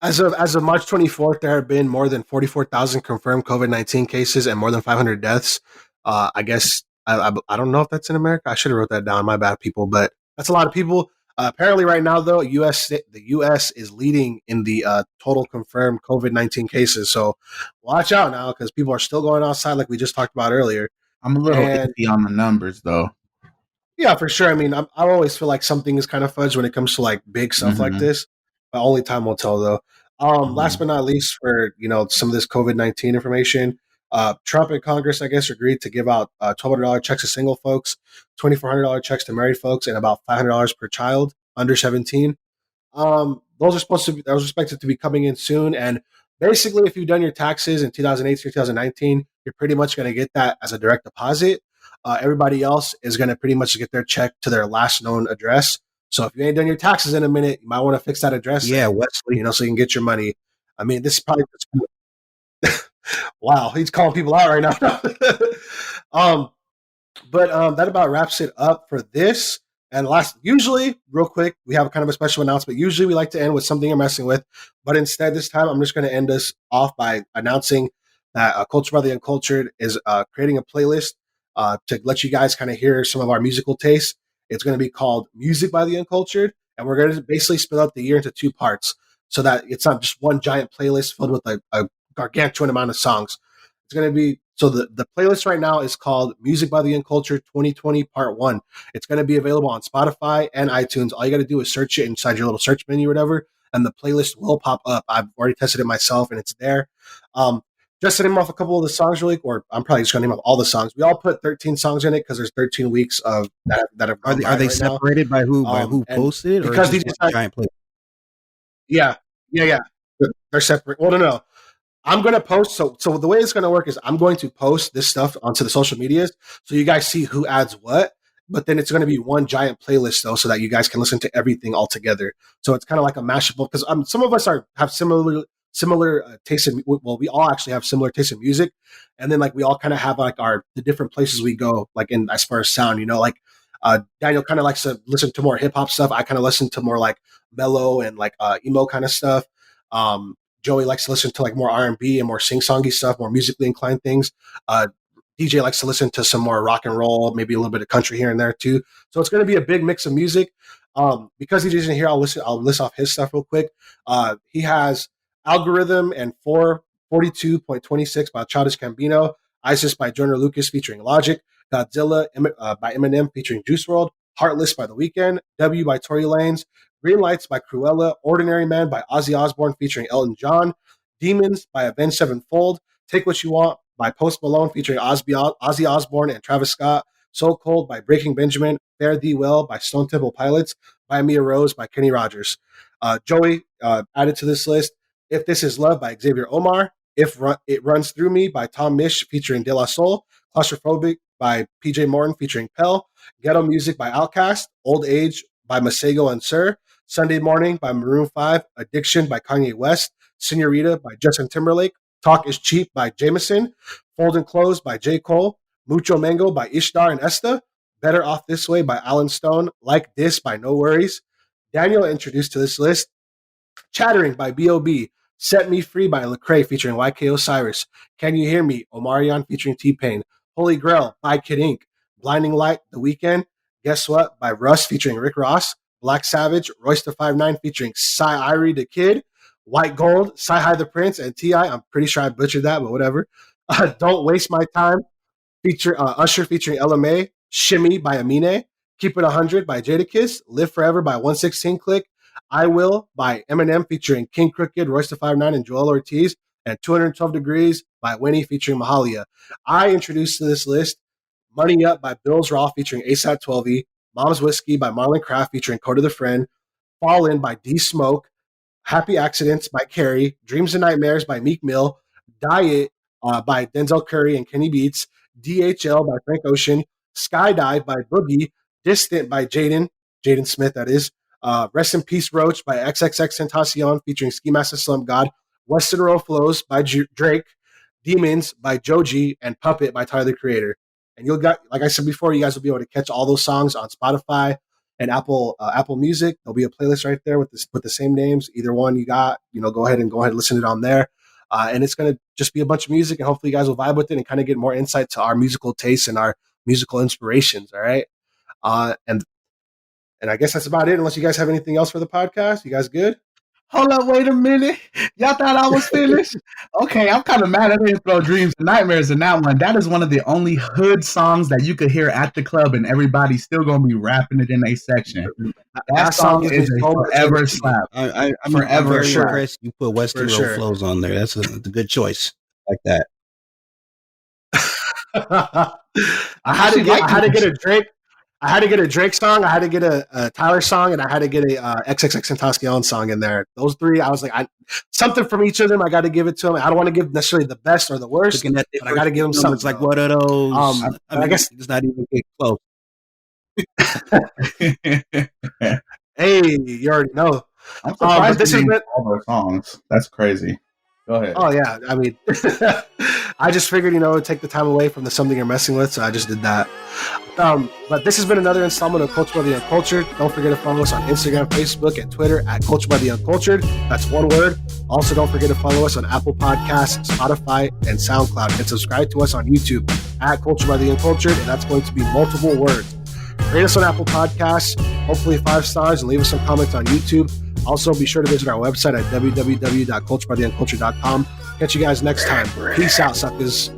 As of March 24th, there have been more than 44,000 confirmed COVID-19 cases and more than 500 deaths. I guess I don't know if that's in America. I should have wrote that down. My bad, people. But that's a lot of people. Apparently, right now, though, the U.S. is leading in the total confirmed COVID-19 cases. So watch out now, because people are still going outside, like we just talked about earlier. I'm a little iffy on the numbers, though. Yeah, for sure. I mean, I always feel like something is kind of fudged when it comes to like big stuff like this. But only time will tell, though. Last but not least, for some of this COVID-19 information, Trump and Congress, I guess, agreed to give out $1,200 checks to single folks, $2,400 checks to married folks, and about $500 per child under 17. Those are expected to be coming in soon. And basically, if you've done your taxes in 2018 or 2019, you're pretty much going to get that as a direct deposit. Everybody else is going to pretty much get their check to their last known address. So if you ain't done your taxes in a minute, you might want to fix that address. Yeah, Wesley, so you can get your money. I mean, this is probably wow, he's calling people out right now. But that about wraps it up for this. And usually, real quick, we have kind of a special announcement. Usually, we like to end with something you're messing with, but instead, this time, I'm just going to end us off by announcing that Culture by the Uncultured is creating a playlist to let you guys kind of hear some of our musical tastes. It's going to be called Music by the Uncultured, and we're going to basically split up the year into 2 parts so that it's not just one giant playlist filled with a gargantuan amount of songs. It's going to be So the playlist right now is called Music by the Uncultured 2020 Part 1. It's going to be available on Spotify and iTunes. All you got to do is search it inside your little search menu or whatever, and the playlist will pop up. I've already tested it myself, and it's there. Just to name off a couple of the songs really, or I'm probably just going to name off all the songs. We all put 13 songs in it because there's 13 weeks of that have gone Are they right separated by who posted it, or because just these one giant play? Yeah. They're separate. Well, no. I'm going to post. So the way it's going to work is I'm going to post this stuff onto the social medias so you guys see who adds what. But then it's going to be one giant playlist though, so that you guys can listen to everything all together. So it's kind of like a mashable because some of us have similar taste in. Well, we all actually have similar taste in music, and then like we all kind of have like the different places we go, like in as far as sound. Like Daniel kind of likes to listen to more hip hop stuff. I kind of listen to more like mellow and like emo kind of stuff. Joey likes to listen to like more R&B and more sing-songy stuff, more musically inclined things. DJ likes to listen to some more rock and roll, maybe a little bit of country here and there too. So it's going to be a big mix of music. Because DJ's in here, I'll list off his stuff real quick. He has Algorithm and 442.26 by Childish Gambino, ISIS by Joyner Lucas featuring Logic, Godzilla by Eminem featuring Juice WRLD, Heartless by The Weeknd, W by Tory Lanez, Green Lights by Cruella, Ordinary Man by Ozzy Osbourne featuring Elton John, Demons by Avenged Sevenfold, Take What You Want by Post Malone featuring Ozzy Osbourne and Travis Scott, So Cold by Breaking Benjamin, Fare Thee Well by Stone Temple Pilots, Buy Me a Rose by Kenny Rogers. Joey added to this list, If This Is Love by Xavier Omar, It Runs Through Me by Tom Misch featuring De La Soul, Claustrophobic by PJ Morton featuring Pell, Ghetto Music by Outkast, Old Age by Masego and Sir, Sunday Morning by Maroon 5, Addiction by Kanye West, Senorita by Justin Timberlake, Talk Is Cheap by Jameson, Fold and Close by J. Cole, Mucho Mango by Ishtar and Esta, Better Off This Way by Alan Stone, Like This by No Worries. Daniel introduced to this list, Chattering by B.O.B., Set Me Free by Lecrae featuring YK Osiris, Can You Hear Me, Omarion featuring T-Pain, Holy Grail by Kid Ink, Blinding Light, The Weeknd, Guess What by Russ featuring Rick Ross, Black Savage, Royce da 5'9" featuring Cy Irie the Kid, White Gold, Cy the Prince, and T.I. I'm pretty sure I butchered that, but whatever. Don't Waste My Time, Usher featuring LMA, Shimmy by Amine, Keep It 100 by Jadakiss, Live Forever by 116 Click, I Will by Eminem featuring King Crooked, Royce da 5'9", and Joel Ortiz, and 212 Degrees by Winnie featuring Mahalia. I introduced to this list Money Up by Bills Raw featuring ASAP 12E, Mom's Whiskey by Marlon Craft featuring Coda the Friend, Fallen by D Smoke, Happy Accidents by Carrie, Dreams and Nightmares by Meek Mill, Diet by Denzel Curry and Kenny Beats, DHL by Frank Ocean, Skydive by Boogie, Distant by Jaden Smith, that is, Rest in Peace Roach by XXXTentacion featuring Ski Master Slump God, Western Road Flows by Drake, Demons by Joji, and Puppet by Tyler the Creator. And like I said before, you guys will be able to catch all those songs on Spotify and Apple Music. There'll be a playlist right there with the same names. Either one you got, go ahead and listen to it on there. And it's going to just be a bunch of music, and hopefully you guys will vibe with it and kind of get more insight to our musical tastes and our musical inspirations. All right. And I guess that's about it, unless you guys have anything else for the podcast. You guys good? Hold up, wait a minute. Y'all thought I was finished? Okay, I'm kind of mad I didn't throw Dreams and Nightmares in that one. That is one of the only hood songs that you could hear at the club and everybody's still going to be rapping it in a section. That song is a forever slap. I'm very impressed you put Western Road Flows on there. That's a good choice like that. I had to get a Drake. I had to get a Drake song, I had to get a Tyler song, and I had to get a XXXTentacion song in there. Those three, I was like, something from each of them. I got to give it to them. I don't want to give necessarily the best or the worst, but I got to give them something. It's like, what are those? I guess it's not even get close. Hey, you already know. I'm surprised this is all their songs. That's crazy. Go ahead. Oh yeah, I mean, I just figured take the time away from the something you're messing with, so I just did that. But this has been another installment of Culture by the Uncultured. Don't forget to follow us on Instagram, Facebook, and Twitter at Culture by the Uncultured. That's one word. Also, don't forget to follow us on Apple Podcasts, Spotify, and SoundCloud, and subscribe to us on YouTube at Culture by the Uncultured, and that's going to be multiple words. Rate us on Apple Podcasts, hopefully 5 stars, and leave us some comments on YouTube. Also, be sure to visit our website at www.culturebytheuncultured.com. Catch you guys next time. Peace out, suckers.